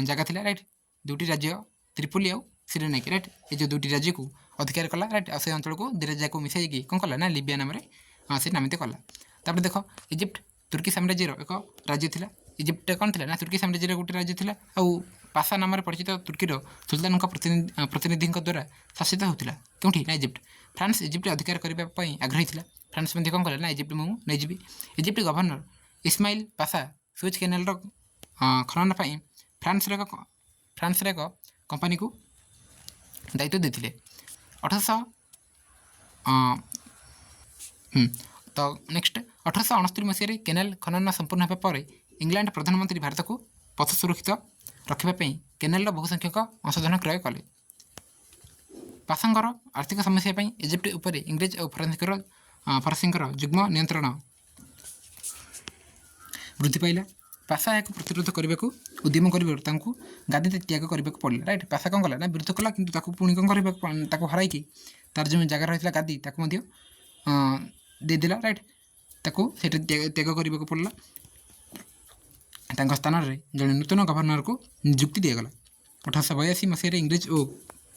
ଜାଗା ଥିଲା, ରାଇଟ୍, ଦୁଇଟି ରାଜ୍ୟ ତ୍ରିପୋଲି ଆଉ ସିରେନାଇକା, ରାଇଟ୍, ଏ ଯେଉଁ ଦୁଇଟି ରାଜ୍ୟକୁ ଅଧିକାର କଲା। ରାଇଟ୍, ଆଉ ସେ ଅଞ୍ଚଳକୁ ଦୁଇ ରାଜ୍ୟକୁ ମିଶାଇକି କ'ଣ କଲା ନା ଲିବିଆ ନାମରେ ସେ ନାମିତ କଲା। ତାପରେ ଦେଖ, ଇଜିପ୍ଟ ତୁର୍କୀ ସାମ୍ରାଜ୍ୟର ଏକ ରାଜ୍ୟ ଥିଲା। ଇଜିପ୍ଟ କ'ଣ ଥିଲା ନା ତୁର୍କୀ ସାମ୍ରାଜ୍ୟର ଗୋଟେ ରାଜ୍ୟ ଥିଲା ଆଉ ପାସା ନାମରେ ପରିଚିତ ତୁର୍କୀର ସୁଲତାନଙ୍କ ପ୍ରତିନିଧିଙ୍କ ଦ୍ୱାରା ଶାସିତ ହେଉଥିଲା। କେଉଁଠି ନା ଇଜିପ୍ଟ। ଫ୍ରାନ୍ସ ଇଜିପ୍ଟ ଅଧିକାର କରିବା ପାଇଁ ଆଗ୍ରହୀ ଥିଲା। ଫ୍ରାନ୍ସ ମଧ୍ୟ କ'ଣ କଲା ନା ଇଜିପ୍ଟ ମୁଁ ନେଇଯିବି। ଇଜିପ୍ଟ ଗଭର୍ଣ୍ଣର ଇସ୍ମାଇଲ ପାସା ସୁଏଜ କେନାଲର ଖନନ ପାଇଁ ଫ୍ରାନ୍ସର ଏକ କମ୍ପାନୀକୁ ଦାୟିତ୍ୱ ଦେଇଥିଲେ। 1869 ମସିହାରେ କେନାଲ ଖନନ ସମ୍ପୂର୍ଣ୍ଣ ହେବା ପରେ ଇଂଲଣ୍ଡ ପ୍ରଧାନମନ୍ତ୍ରୀ ଭାରତକୁ ପଥ ସୁରକ୍ଷିତ ରଖିବା ପାଇଁ କେନାଲର ବହୁ ସଂଖ୍ୟକ ଅଂଶଧନ କ୍ରୟ କଲେ। ପାସାଙ୍କର ଆର୍ଥିକ ସମସ୍ୟା ପାଇଁ ଇଜିପ୍ଟ ଉପରେ ଇଂରେଜ ଓ ଫରାସୀଙ୍କର ଯୁଗ୍ମ ନିୟନ୍ତ୍ରଣ ବୃଦ୍ଧି ପାଇଲା। ପାସା ଏହାକୁ ପ୍ରତିରୋଧ କରିବାକୁ ଉଦ୍ୟମ କରିବାରୁ ତାଙ୍କୁ ଗାଦି ତ୍ୟାଗ କରିବାକୁ ପଡ଼ିଲା। ରାଇଟ୍, ପାସା କ'ଣ କଲା ନା ବିରୋଧ କଲା, କିନ୍ତୁ ତାକୁ ପୁଣି କ'ଣ କରିବାକୁ ତାକୁ ହରାଇକି ତା'ର ଯେଉଁ ଜାଗା ରହିଥିଲା ଗାଦି ତାକୁ ମଧ୍ୟ ଦେଇଦେଲା। ରାଇଟ୍, ତାକୁ ସେଠି ତ୍ୟାଗ କରିବାକୁ ପଡ଼ିଲା। ତାଙ୍କ ସ୍ଥାନରେ ଜଣେ ନୂତନ ଗଭର୍ଣ୍ଣରକୁ ନିଯୁକ୍ତି ଦିଆଗଲା। 1882 ମସିହାରେ ଇଂରେଜ ଓ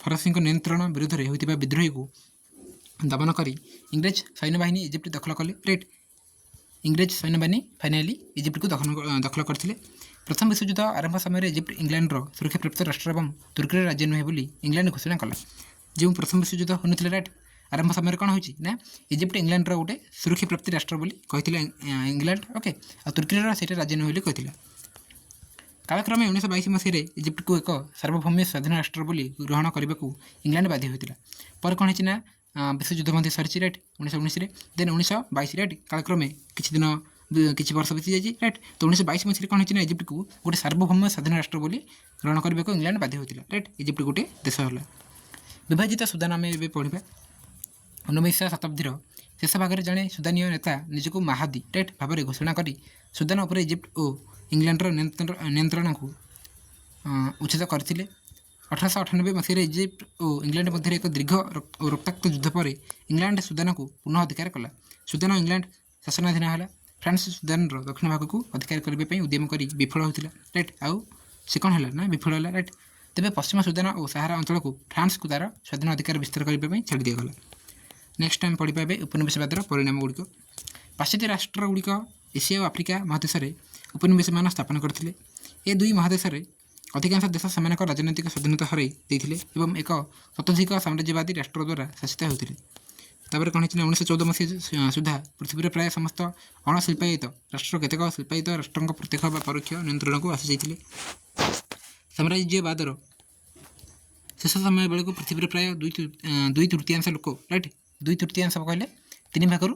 ଫରାସୀଙ୍କ ନିୟନ୍ତ୍ରଣ ବିରୁଦ୍ଧରେ ହୋଇଥିବା ବିଦ୍ରୋହୀକୁ ଦମନ କରି ଇଂରେଜ ସୈନ୍ୟବାହିନୀ ଇଜିପ୍ଟ ଦଖଲ କଲେ। ରାଇଟ୍, ଇଂରେଜ ସୈନ୍ୟବାହିନୀ ଫାଇନାଲି ଇଜିପ୍ଟକୁ ଦଖଲ କରିଥିଲେ। ପ୍ରଥମ ବିଶ୍ୱଯୁଦ୍ଧ ଆରମ୍ଭ ସମୟରେ ଇଜିପ୍ଟ ଇଂଲଣ୍ଡର ସୁରକ୍ଷାପ୍ରାପ୍ତ ରାଷ୍ଟ୍ର ଏବଂ ତୁର୍କୀର ରାଜ୍ୟ ନୁହେଁ ବୋଲି ଇଂଲଣ୍ଡ ଘୋଷଣା କଲା। ଯେଉଁ ପ୍ରଥମ ବିଶ୍ୱଯୁଦ୍ଧ ହୋଇନଥିଲା ରାଇଟ୍, ଆରମ୍ଭ ସମୟରେ କ'ଣ ହେଉଛି ନା ଇଜିପ୍ଟ ଇଂଲଣ୍ଡର ଗୋଟେ ସୁରକ୍ଷାପ୍ରାପ୍ତି ରାଷ୍ଟ୍ର ବୋଲି କହିଥିଲା ଇଂଲଣ୍ଡ। ଓକେ, ଆଉ ତୁର୍କୀର ସେଇଟା ରାଜ୍ୟ ନୁହେଁ ବୋଲି କହିଥିଲା। କାଳକ୍ରମେ 1922 ମସିହାରେ ଇଜିପ୍ଟକୁ ଏକ ସାର୍ବଭୌମ୍ୟ ସ୍ୱାଧୀନ ରାଷ୍ଟ୍ର ବୋଲି ଗ୍ରହଣ କରିବାକୁ ଇଂଲଣ୍ଡ ବାଧ୍ୟ ହୋଇଥିଲା। ପରେ କ'ଣ ହେଇଛି ନା ବିଶ୍ୱଯୁଦ୍ଧ ମଧ୍ୟ ସରିଛି ରାଇଟ୍ 1919ରେ। ଦେନ୍ 1922 ରାଇଟ୍, କାଳକ୍ରମେ କିଛି ବର୍ଷ ବିତି ଯାଇଛି ରାଇଟ୍। ତ 1922 ମସିହାରେ କ'ଣ ହେଇଛି ନା ଇଜିପ୍ଟକୁ ଗୋଟେ ସାର୍ବଭୌମ୍ୟ ସ୍ୱାଧୀନ ରାଷ୍ଟ୍ର ବୋଲି ଗ୍ରହଣ କରିବାକୁ ଇଂଲଣ୍ଡ ବାଧ୍ୟ ହୋଇଥିଲା। ରାଇଟ୍, ଇଜିପ୍ଟ ଗୋଟେ ଦେଶ ହେଲା। ବିଭାଜିତ ସୁଦାନ ଆମେ ଏବେ ପଢ଼ିବା। 19ଶ ଶତାବ୍ଦୀର ଶେଷ ଭାଗରେ ଜଣେ ସୁଦାନୀୟ ନେତା ନିଜକୁ ମାହାଦି ରାଇଟ୍ ଭାବରେ ଘୋଷଣା କରି ସୁଦାନ ଉପରେ ଇଜିପ୍ଟ ଓ ଇଂଲଣ୍ଡର ନିୟନ୍ତ୍ରଣକୁ ଉଚ୍ଛେଦ କରିଥିଲେ। 1898 ମସିହାରେ ଇଜିପ୍ଟ ଓ ଇଂଲଣ୍ଡ ମଧ୍ୟରେ ଏକ ଦୀର୍ଘ ଓ ରକ୍ତାକ୍ତ ଯୁଦ୍ଧ ପରେ ଇଂଲଣ୍ଡ ସୁଦାନକୁ ପୁନଃ ଅଧିକାର କଲା। ସୁଦାନ ଇଂଲଣ୍ଡ ଶାସନାଧୀନ ହେଲା। ଫ୍ରାନ୍ସ ସୁଦାନର ଦକ୍ଷିଣ ଭାଗକୁ ଅଧିକାର କରିବା ପାଇଁ ଉଦ୍ୟମ କରି ବିଫଳ ହୋଇଥିଲା। ରାଇଟ୍, ଆଉ ସେ କ'ଣ ହେଲା ନା ବିଫଳ ହେଲା। ରାଇଟ୍, ତେବେ ପଶ୍ଚିମ ସୁଦାନ ଓ ସାହାରା ଅଞ୍ଚଳକୁ ଫ୍ରାନ୍ସକୁ ତା'ର ସ୍ୱାଧୀନ ଅଧିକାର ବିସ୍ତାର କରିବା ପାଇଁ ଛାଡ଼ି ଦିଆଗଲା। ନେକ୍ସଟ ଆମେ ପଢ଼ିବା ଏବେ ଉପନିବେଶବାଦର ପରିଣାମ ଗୁଡ଼ିକ। ପାଶ୍ଚାତ୍ୟ ରାଷ୍ଟ୍ରଗୁଡ଼ିକ ଏସିଆ ଓ ଆଫ୍ରିକା ମହାଦେଶରେ ଉପନିବେଶମାନ ସ୍ଥାପନ କରିଥିଲେ। ଏ ଦୁଇ ମହାଦେଶରେ ଅଧିକାଂଶ ଦେଶ ସେମାନଙ୍କ ରାଜନୈତିକ ସ୍ୱାଧୀନତା ହରାଇ ଦେଇଥିଲେ ଏବଂ ଏକ ଶତାଧିକ ସାମ୍ରାଜ୍ୟବାଦୀ ରାଷ୍ଟ୍ର ଦ୍ୱାରା ଶାସିତ ହେଉଥିଲେ। ତାପରେ କ'ଣ ହେଇଛି ନା 1914 ମସିହା ସୁଦ୍ଧା ପୃଥିବୀର ପ୍ରାୟ ସମସ୍ତ ଅଣଶିଳ୍ପାୟିତ ରାଷ୍ଟ୍ର କେତେକ ଶିଳ୍ପାୟିତ ରାଷ୍ଟ୍ରଙ୍କ ପ୍ରତ୍ୟକ୍ଷ ବା ପରୋକ୍ଷ ନିୟନ୍ତ୍ରଣକୁ ଆସିଯାଇଥିଲେ। ସାମ୍ରାଜ୍ୟବାଦର ଶେଷ ସମୟ ବେଳକୁ ପୃଥିବୀର ପ୍ରାୟ 2/3 ଲୋକ ରାଇଟ୍, 2/3 କହିଲେ 3 ଭାଗରୁ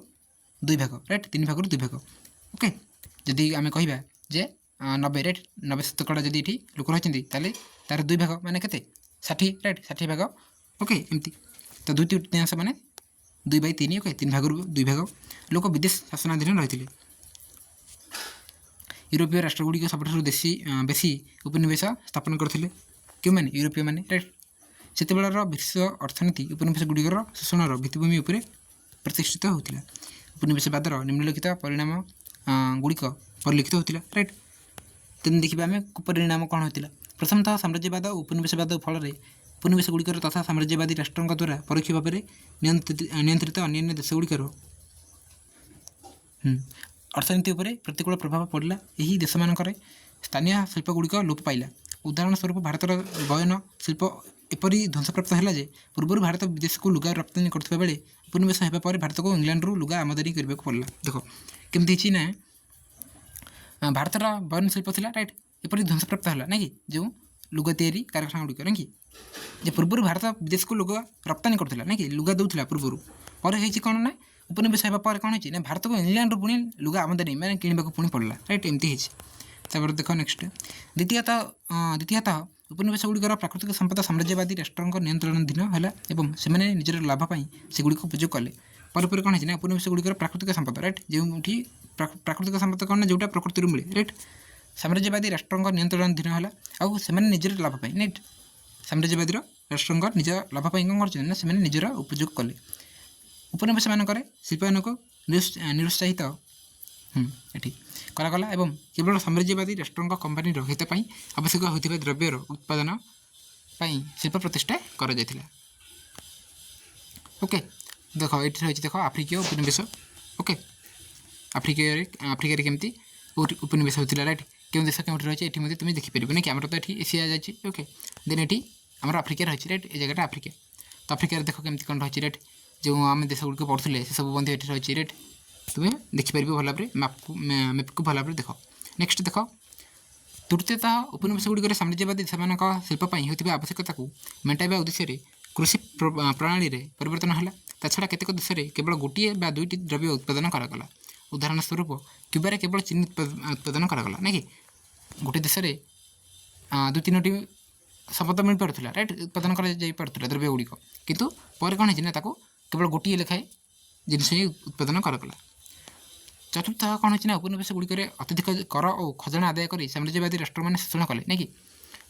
2 ଭାଗ ରାଇଟ୍, 3 ଭାଗରୁ 2 ଭାଗ। ଓକେ, ଯଦି ଆମେ କହିବା ଯେ 90 ରାଇଟ୍, 90% ଯଦି ଏଠି ଲୋକ ରହିଛନ୍ତି ତାହେଲେ ତା'ର 2 ଭାଗ ମାନେ କେତେ 60 ରାଇଟ୍, 60 ଭାଗ। ଓକେ, ଏମିତି ତ 2/3 ମାନେ 2/3। ଓକେ, 3 ଭାଗରୁ 2 ଭାଗ ଲୋକ ବିଦେଶ ଶାସନାଧୀନ ରହିଥିଲେ। ୟୁରୋପୀୟ ରାଷ୍ଟ୍ରଗୁଡ଼ିକ ସବୁଠାରୁ ବେଶୀ ଉପନିବେଶ ସ୍ଥାପନ କରିଥିଲେ। କେଉଁମାନେ? ୟୁରୋପୀୟମାନେ ରାଇଟ୍। ସେତେବେଳର ବିଶ୍ୱ ଅର୍ଥନୀତି ଉପନିବେଶଗୁଡ଼ିକର ଶୋଷଣର ଭିତ୍ତିଭୂମି ଉପରେ ପ୍ରତିଷ୍ଠିତ ହେଉଥିଲା। ଉପନିବେଶବାଦର ନିମ୍ନଲିଖିତ ପରିଣାମ ଗୁଡ଼ିକ ପରିଲକ୍ଷିତ ହେଉଥିଲା ରାଇଟ୍। ତେଣୁ ଦେଖିବା ଆମେ ପରିଣାମ କ'ଣ ହୋଇଥିଲା। ପ୍ରଥମତଃ ସାମ୍ରାଜ୍ୟବାଦ ଓ ଉପନିବେଶବାଦ ଫଳରେ ଉପନିବେଶଗୁଡ଼ିକର ତଥା ସାମ୍ରାଜ୍ୟବାଦୀ ରାଷ୍ଟ୍ରଙ୍କ ଦ୍ୱାରା ପରୋକ୍ଷ ଭାବରେ ନିୟନ୍ତ୍ରିତ ଅନ୍ୟାନ୍ୟ ଦେଶଗୁଡ଼ିକର ଅର୍ଥନୀତି ଉପରେ ପ୍ରତିକୂଳ ପ୍ରଭାବ ପଡ଼ିଲା। ଏହି ଦେଶମାନଙ୍କରେ ସ୍ଥାନୀୟ ଶିଳ୍ପଗୁଡ଼ିକ ଲୋପ ପାଇଲା। ଉଦାହରଣ ସ୍ୱରୂପ ଭାରତର ବୟନ ଶିଳ୍ପ ଏପରି ଧ୍ୱଂସପ୍ରାପ୍ତ ହେଲା ଯେ ପୂର୍ବରୁ ଭାରତ ବିଦେଶକୁ ଲୁଗା ରପ୍ତାନି କରୁଥିବା ବେଳେ ଉପନିବେଶ ହେବା ପରେ ଭାରତକୁ ଇଂଲଣ୍ଡରୁ ଲୁଗା ଆମଦାନୀ କରିବାକୁ ପଡ଼ିଲା। ଦେଖ କେମିତି ହେଇଛି ନା ଭାରତର ବୟନ ଶିଳ୍ପ ଥିଲା ରାଇଟ୍, ଏପରି ଧ୍ୱଂସପ୍ରାପ୍ତ ହେଲା ନାଇଁ କି, ଯେଉଁ ଲୁଗା ତିଆରି କାରଖାନା ଗୁଡ଼ିକ ନାଇଁ କି, ଯେ ପୂର୍ବରୁ ଭାରତ ବିଦେଶକୁ ଲୁଗା ରପ୍ତାନି କରୁଥିଲା ନାଇଁ କି, ଲୁଗା ଦେଉଥିଲା ପୂର୍ବରୁ। ପରେ ହେଇଛି କ'ଣ ନା ଉପନିବେଶ ହେବା ପରେ କ'ଣ ହେଇଛି ନା ଭାରତକୁ ଇଂଲଣ୍ଡରୁ ପୁଣି ଲୁଗା ଆମଦାନୀ ମାନେ କିଣିବାକୁ ପୁଣି ପଡ଼ିଲା ରାଇଟ୍, ଏମିତି ହେଇଛି। ତାପରେ ଦେଖ ନେକ୍ସଟ ଦ୍ୱିତୀୟତଃ ଉପନିବେଶଗୁଡ଼ିକର ପ୍ରାକୃତିକ ସମ୍ପଦ ସାମ୍ରାଜ୍ୟବାଦୀ ରାଷ୍ଟ୍ରଙ୍କ ନିୟନ୍ତ୍ରଣାଧୀନ ହେଲା ଏବଂ ସେମାନେ ନିଜର ଲାଭ ପାଇଁ ସେଗୁଡ଼ିକୁ ଉପଯୋଗ କଲେ। ପରେ କ'ଣ ହେଇଛି ନା ଉପନିବେଶଗୁଡ଼ିକର ପ୍ରାକୃତିକ ସମ୍ପଦ ରାଇଟ୍, ଯେଉଁଠି ପ୍ରାକୃତିକ ସମ୍ପଦ କ'ଣ ନା ଯେଉଁଟା ପ୍ରକୃତିରୁ ମିଳେ ରାଇଟ୍, ସାମ୍ରାଜ୍ୟବାଦୀ ରାଷ୍ଟ୍ରଙ୍କ ନିୟନ୍ତ୍ରଣାଧୀନ ହେଲା ଆଉ ସେମାନେ ନିଜର ଲାଭ ପାଇଁ ରାଇଟ୍, ସାମ୍ରାଜ୍ୟବାଦୀର ରାଷ୍ଟ୍ରଙ୍କ ନିଜ ଲାଭ ପାଇଁ କ'ଣ କରିଛନ୍ତି ନା ସେମାନେ ନିଜର ଉପଯୋଗ କଲେ। ଉପନିବେଶମାନଙ୍କରେ ଶିଳ୍ପାୟନକୁ ନିରୁତ୍ସାହିତ ଏଠି କରାଗଲା ଏବଂ କେବଳ ସାମ୍ରାଜ୍ୟବାଦୀ ରାଷ୍ଟ୍ରଙ୍କ କମ୍ପାନୀର ହିତ ପାଇଁ ଆବଶ୍ୟକ ହୋଇଥିବା ଦ୍ରବ୍ୟର ଉତ୍ପାଦନ ପାଇଁ ଶିଳ୍ପ ପ୍ରତିଷ୍ଠା କରାଯାଇଥିଲା। ଓକେ, ଦେଖ ଏଠି ରହିଛି ଦେଖ ଆଫ୍ରିକୀୟ ଉପନିବେଶ। ଓକେ, ଆଫ୍ରିକାରେ କେମିତି ଉପନିବେଶ ହେଉଥିଲା ରାଇଟ୍, କେଉଁ ଦେଶ କେଉଁଠି ରହିଛି ଏଠି ମଧ୍ୟ ତୁମେ ଦେଖିପାରିବ ନାଇଁ କି, ଆମର ତ ଏଠି ଏସିଆ ଯାଇଛି। ଓକେ, ଦେନ୍ ଏଠି ଆମର ଆଫ୍ରିକା ରହିଛି ରାଇଟ୍, ଏ ଜାଗାଟା ଆଫ୍ରିକା। ତ ଆଫ୍ରିକାରେ ଦେଖ କେମିତି କ'ଣ ରହିଛି ରାଇଟ୍, ଯେଉଁ ଆମେ ଦେଶଗୁଡ଼ିକ ପଢ଼ୁଥିଲେ ସେସବୁ ମଧ୍ୟ ଏଠି ରହିଛି ରାଇଟ୍, ତୁମେ ଦେଖିପାରିବ ଭଲ ଭାବରେ ମ୍ୟାପ୍କୁ ଭଲ ଭାବରେ ଦେଖ। ନେକ୍ସଟ ଦେଖ ତୃତୀୟତଃ ଉପନିବେଶଗୁଡ଼ିକରେ ସାମ୍ରାଜ୍ୟବାଦୀ ସେମାନଙ୍କ ଶିଳ୍ପ ପାଇଁ ହେଉଥିବା ଆବଶ୍ୟକତାକୁ ମେଣ୍ଟାଇବା ଉଦ୍ଦେଶ୍ୟରେ କୃଷି ପ୍ରଣାଳୀରେ ପରିବର୍ତ୍ତନ ହେଲା। ତାଛଡ଼ା କେତେକ ଦେଶରେ କେବଳ ଗୋଟିଏ ବା ଦୁଇଟି ଦ୍ରବ୍ୟ ଉତ୍ପାଦନ କରାଗଲା। ଉଦାହରଣ ସ୍ୱରୂପ କ୍ୟୁବାରେ କେବଳ ଚିନି ଉତ୍ପାଦନ କରାଗଲା ନାଇଁ କି, ଗୋଟେ ଦେଶରେ 2-3ଟି ସମ୍ପଦ ମିଳିପାରୁଥିଲା ରାଇଟ୍, ଉତ୍ପାଦନ କରାଯାଇପାରୁଥିଲା ଦ୍ରବ୍ୟ ଗୁଡ଼ିକ, କିନ୍ତୁ ପରେ କ'ଣ ହେଇଛି ନା ତାକୁ କେବଳ ଗୋଟିଏ ଲେଖାଏଁ ଜିନିଷ ହିଁ ଉତ୍ପାଦନ କରାଗଲା। ଚତୁର୍ଥ କ'ଣ ହେଇଛି ନା ଉପନିବେଶଗୁଡ଼ିକରେ ଅତ୍ୟଧିକ କର ଓ ଖଜଣା ଆଦାୟ କରି ସାମ୍ରାଜ୍ୟବାଦୀ ରାଷ୍ଟ୍ରମାନେ ଶୋଷଣ କଲେ ନାଇଁ କି,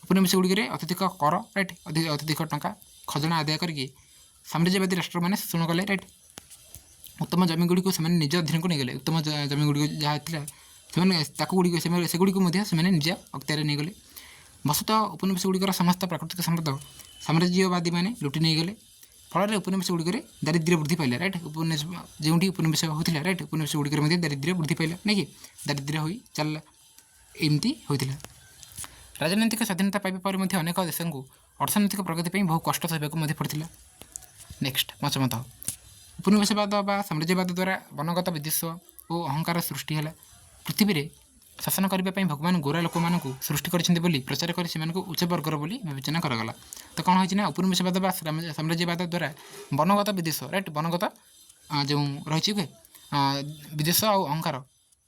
ଉପନିବେଶଗୁଡ଼ିକରେ ଅତ୍ୟଧିକ କର ରାଇଟ୍, ଅତ୍ୟଧିକ ଟଙ୍କା ଖଜଣା ଆଦାୟ କରିକି ସାମ୍ରାଜ୍ୟବାଦୀ ରାଷ୍ଟ୍ରମାନେ ଶୋଷଣ କଲେ ରାଇଟ୍। उत्तम जमीगुड़ी से निज अधीन को नहीं गले उत्तम जमीगुड़ी जहाँ था सेगुड़ी से निज अख्तियार नहीं गले वस्तुतः उपनिवेश गुड़िकर समस्त प्राकृतिक संपद साम्राज्यवादी मैंने लुटि नहीं गले फल उपनिवेश गुड़िक दारिद्र्य वृद्धि पाइला राइट उपनिवेश जो उपनिवेश होता राइट उपनिवेश गुड़िक दारिद्र्य वृद्धि पाइला नहीं कि दारिद्र्य हो चलला एमती होता राजनैतिक स्वाधीनता पाइबा पर अनेक देश को अर्थनैतिक प्रगति बहु कष्ट सहवाक पड़ता नेक्स्ट पंचमतः उपनिवेशवाद व साम्राज्यवाद द्वारा वनगत विद्वेष और अहंकार सृष्टि है पृथ्वी में शासन करने भगवान गोरा लोक मान सृष्टि कर प्रचार कर उच्च वर्गर बोली विवेचना करागला तो कौन होना उपनिवेशवाद व साम्राज्यवाद द्वारा वनगत विदेश राइट वनगत जो रही विदेश और अहंकार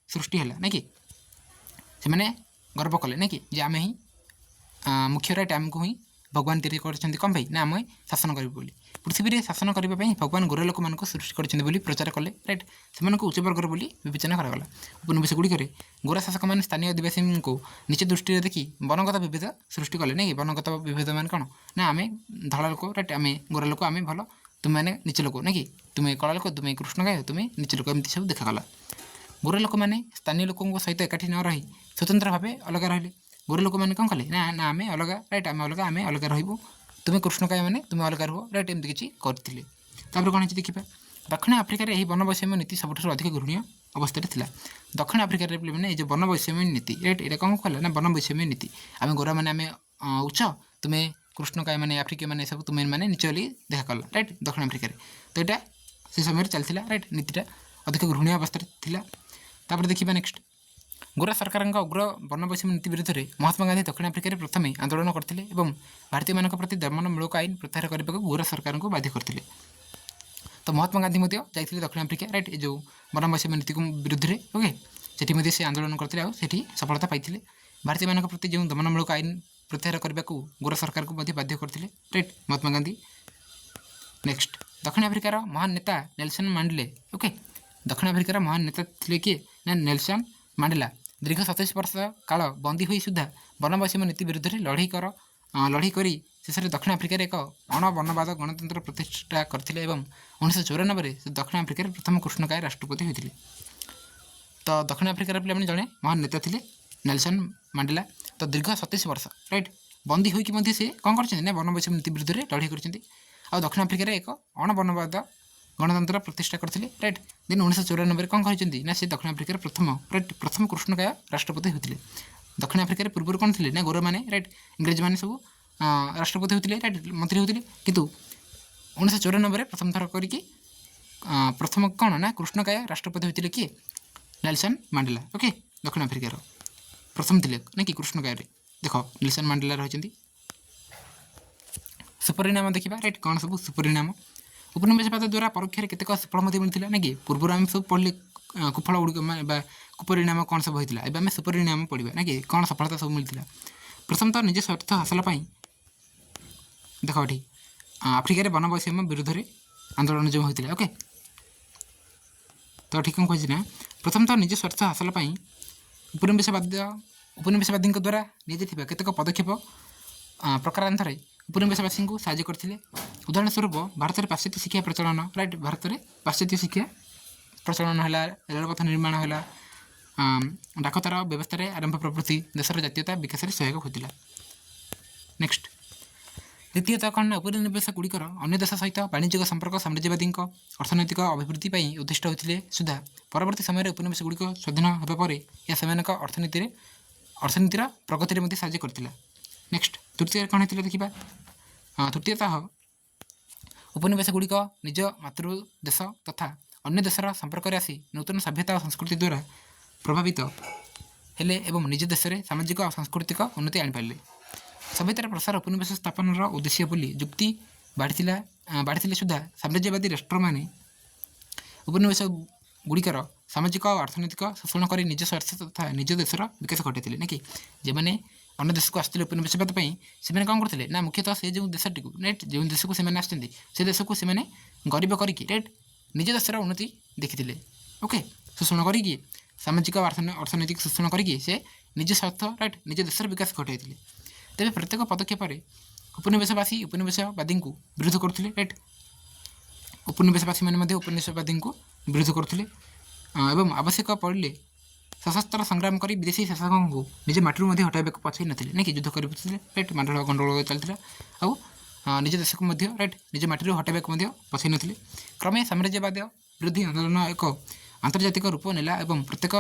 सृष्टि है ना कि से गर्व कले ना कि आम ही मुख्य राइट आमको ही भगवान तैयारी कर कम भाई ना आम शासन करूँ बोली पृथ्वी में शासन करने भगवान गोरा लोक मान सृष्टि कर प्रचार कले राइट से उच्च वर्गर बोली विवेचना करागला उपनिवेश गुड़िक गोरा शासक मैंने स्थानीय आदिवासी को निच दृष्टि देखी वनगत विभेद सृष्टि कले नहीं वनगत विभेद मान कौन ना आम धड़ा लोक राइट आम गोरा लोक आम भल तुम्हें मैंने निच लोक ना कि तुम्हें कला लोक तुम्हें कृष्ण गाय तुम्हें निच लोक एमती सब देखागला गोरा लोक मैंने स्थानीय लोक सहित एकाठी न रही स्वतंत्र भाव अलग रही गोरा लोक मैंने कौन कले ना ना आम अलग राइट आम अलग रही तुम्हें कृष्णकाय मैंने तुम्हें अलग रुह राइट एमती किसी करते कौन देखा दक्षिण आफ्रिकार यही वनवैषम्य नीति सबुठ अधिक घृण्य अवस्था था दक्षिण आफ्रिकार मैंने जो वनवैषम्य नीति राइट ये कौन कहला ना वनवैषम्य नीति आम गोरा मैंने आम उच्च तुम्हें कृष्णकाय मैंने आफ्रिकीय मैंने सब तुम्हें मैंने नीच बोली देखा कला राइट दक्षिण आफ्रिकार तो यहाँ से समय चलता राइट नीतिटा अधिक घृण्य अवस्था था देखा नेक्स्ट गोरा सरकार उग्र वनवैषम्य नीति विरुद्ध में महात्मा गांधी दक्षिण आफ्रिकार प्रथम आंदोलन करते भारतीय मान प्रति दमनमूलक आईन प्रत्याहार करने को गोरा सरकार को बाध्य करते तो महात्मा गांधी जाते दक्षिण आफ्रिका राइट जो वनवैषम्य नीति विरुद्ध में ओके से आंदोलन करते आठी सफलता पाई भारतीय मान प्रति जो दमनमूलक आईन प्रत्याहार करने को गोरा सरकार को बाध्य करते राइट महात्मा गांधी नेक्स्ट दक्षिण आफ्रिकार महान नेता नेल्सन मांडेले ओके दक्षिण आफ्रिकार महान नेता थे किए ना नेल्सन मांडेला दीर्घ 27 वर्ष काल बंदी हुई सुधा वनवैषम्य नीति विरुद्ध में लड़ाई कर शेष दक्षिण आफ्रिकार एक अणवर्णवाद गणतंत्र प्रतिष्ठा करते 1994 से दक्षिण आफ्रिकार प्रथम कृष्णकाय राष्ट्रपति होते तो दक्षिण आफ्रिकार पे जड़े महान नेता थे नेल्सन मांडेला तो दीर्घ 27 वर्ष राइट बंदी होगी से कौन कर वनवैषम्य नीति विरुद्ध में लड़ाई कर दक्षिण आफ्रिकार एक अणवर्णवाद गणतंत्र प्रतिष्ठा करते राइट दिन 1994 कौन कहते ना से दक्षिण आफ्रिकार प्रथम कृष्णकाय राष्ट्रपति होते दक्षिण आफ्रिकार पूर्व कौन थे ना गोरा मैंने राइट इंग्रेज मैंने सब राष्ट्रपति होते राइट मंत्री होते किंतु 1994 प्रथम थर करके प्रथम कौन ना कृष्णकाय राष्ट्रपति होते किए नेल्सन मांडेला ओके दक्षिण आफ्रिकार प्रथम थे ना कि कृष्णकाय देख नेल्सन मांडेला रही सुपरिणाम देखा राइट कौन सब सुपरिणाम उपनिवेशवाद द्वारा परोक्ष केतेक सफल मिलता ना कि पूर्व आम सब पढ़ले कुफल गुड़िक कुपरिणाम कौन सब होता है आम सुपरिणाम पढ़ा ना कि कौन सफलता सब मिलता प्रथमतः निज स्वार्थ हासिल देख ये आफ्रिकार वनवैषम्य विरुद्ध में आंदोलन जो होता ओके तो ठीक कौन कहना प्रथमतः निज स्वार्थ हासिल उपनिवेशवादी द्वारा निजा केतेक पदक्षेप प्रकारांतर उपनिवेशवासी को साहय करते उदाहरण स्वरूप भारत में पाश्चात्य शिक्षा प्रचलन राइट भारत में पाश्चात्य शिक्षा प्रचलन है रेलपथ निर्माण है डाकतार व्यवस्था आरंभ प्रभृति देशर जातीयता विकास में सहायक होता नेक्स्ट द्वितीयतः कौन उपनिवेश गुड़िकर अन्य देश सहित वाणिज्यिक संपर्क साम्राज्यवादी अर्थनैतिक अभिवृद्धि उद्दिष्ट होते सुधा परवर्ती समय उपनिवेश गुड़िक स्वाधीन होगापर यह से अर्थनीतिर प्रगति में साहय करता नेक्स्ट तृतीय कौन होता देखा तृतीयतः उपनिवेश गुड़िक निज मातृदेश तथा अन्य देशर संपर्क आसी नूतन सभ्यता और संस्कृति द्वारा प्रभावित हेले एवं निज देश में सामाजिक और सांस्कृतिक उन्नति आनीपारे सभ्यतार प्रसार उपनिवेश स्थापन उद्देश्य बोली जुक्ति बाढ़ी सुधा साम्राज्यवादी राष्ट्र माने उपनिवेश गुड़िकर सामाजिक और अर्थनैतिक शोषण कर निज स्वार्थ तथा निज देशर विकास घटाई ना कि जेने अन्य देश को आसते उपनिवेशवाद से कौन करते ना मुख्यतः से जो देशटी को राइट जो देश को से देश को गरीब करके राइट निज देशर उन्नति देखी ओके शोषण करके सामाजिक अर्थनैतिक शोषण करके से निज स्वार्थ राइट निज देशर विकास घटाई तेज प्रत्येक पदक्षेप उपनिवेशवासी उपनिवेशवादी को विरोध करते राइट उपनिवेशवासी मैंने उपनिवेशवादी को ବିରୋଧ କରୁଥିଲେ ଏବଂ ଆବଶ୍ୟକ ପଡ଼ିଲେ ସଶସ୍ତ୍ର ସଂଗ୍ରାମ କରି ବିଦେଶୀ ଶାସକଙ୍କୁ ନିଜ ମାଟିରୁ ମଧ୍ୟ ହଟାଇବାକୁ ପଛାଇ ନଥିଲେ ନାଇଁ କି ଯୁଦ୍ଧ କରିଥିଲେ ରାଇଟ୍ ମାଣ୍ଡୋଳ ଗଣ୍ଡଗୋଳ ଚାଲିଥିଲା ଆଉ ନିଜ ଦେଶକୁ ମଧ୍ୟ ରାଇଟ୍ ନିଜ ମାଟିରୁ ହଟାଇବାକୁ ମଧ୍ୟ ପଛାଇ ନଥିଲେ କ୍ରମେ ସାମ୍ରାଜ୍ୟବାଦ ବିରୋଧୀ ଆନ୍ଦୋଳନ ଏକ ଆନ୍ତର୍ଜାତିକ ରୂପ ନେଲା ଏବଂ ପ୍ରତ୍ୟେକ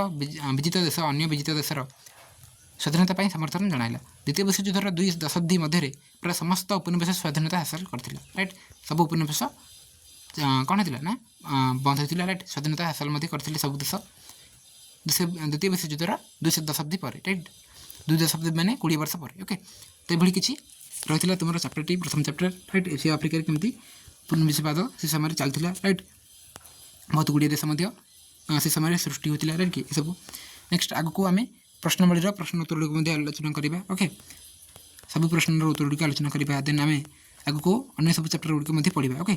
ବିଜିତ ଦେଶ ଅନ୍ୟ ବିଜିତ ଦେଶର ସ୍ୱାଧୀନତା ପାଇଁ ସମର୍ଥନ ଜଣାଇଲା ଦ୍ୱିତୀୟ ବିଶ୍ୱଯୁଦ୍ଧର 2 ଦଶନ୍ଧି ମଧ୍ୟରେ ପ୍ରାୟ ସମସ୍ତ ଉପନିବେଶ ସ୍ୱାଧୀନତା ହାସଲ କରିଥିଲା ରାଇଟ୍ ସବୁ ଉପନିବେଶ କ'ଣ ହେଇଥିଲା ନା ବନ୍ଦ ହୋଇଥିଲା ରାଇଟ୍ ସ୍ୱାଧୀନତା ହାସଲ ମଧ୍ୟ କରିଥିଲେ ସବୁ ଦେଶ ଦ୍ୱିତୀୟ ବିଶ୍ୱଯୁଦ୍ଧର 2 ଦଶନ୍ଧି ପରେ ରାଇଟ୍ 2 ଦଶନ୍ଧି ମାନେ 20 ବର୍ଷ ପରେ ଓକେ ତ ଏଭଳି କିଛି ରହିଥିଲା ତୁମର ଚାପ୍ଟରଟି ପ୍ରଥମ ଚାପ୍ଟର ରାଇଟ୍ ଏସିଆ ଆଫ୍ରିକାରେ କେମିତି ଉପନିବେଶବାଦ ସେ ସମୟରେ ଚାଲିଥିଲା ରାଇଟ୍ ବହୁତ ଗୁଡ଼ିଏ ଦେଶ ମଧ୍ୟ ସେ ସମୟରେ ସୃଷ୍ଟି ହୋଇଥିଲା ରାଇଟ୍ କି ଏସବୁ ନେକ୍ସଟ ଆଗକୁ ଆମେ ପ୍ରଶ୍ନବଳୀର ପ୍ରଶ୍ନ ଉତ୍ତରଗୁଡ଼ିକୁ ମଧ୍ୟ ଆଲୋଚନା କରିବା ଓକେ ସବୁ ପ୍ରଶ୍ନର ଉତ୍ତରଗୁଡ଼ିକୁ ଆଲୋଚନା କରିବା ଦେନ୍ ଆମେ ଆଗକୁ ଅନ୍ୟ ସବୁ ଚାପ୍ଟର ଗୁଡ଼ିକ ମଧ୍ୟ ପଢ଼ିବା ଓକେ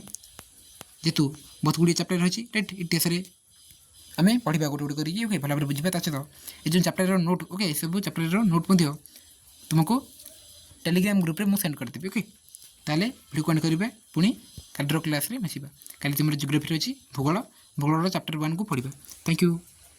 ଯେହେତୁ ବହୁତ ଗୁଡ଼ିଏ ଚାପ୍ଟର ରହିଛି ରାଇଟ୍ ଇତିହାସରେ ଆମେ ପଢ଼ିବା ଗୋଟେ ଗୋଟେ କରିକି ଓକେ ଭଲ ଭାବରେ ବୁଝିବା ତା ସହିତ ଏ ଯେଉଁ ଚାପ୍ଟରର ନୋଟ୍ ଓକେ ଏସବୁ ଚାପ୍ଟରର ନୋଟ୍ ମଧ୍ୟ ତୁମକୁ ଟେଲିଗ୍ରାମ ଗ୍ରୁପ୍ରେ ମୁଁ ସେଣ୍ଡ କରିଦେବି ଓକେ ତାହେଲେ ଭିଡ଼ିଓ କଣ କରିବା ପୁଣି କାଲିର କ୍ଲାସ୍ରେ ମିଶିବା କାଲି ତୁମର ଜିଓଗ୍ରାଫିରେ ଅଛି ଭୂଗୋଳର ଚାପ୍ଟର 1କୁ ପଢ଼ିବା ଥ୍ୟାଙ୍କ ୟୁ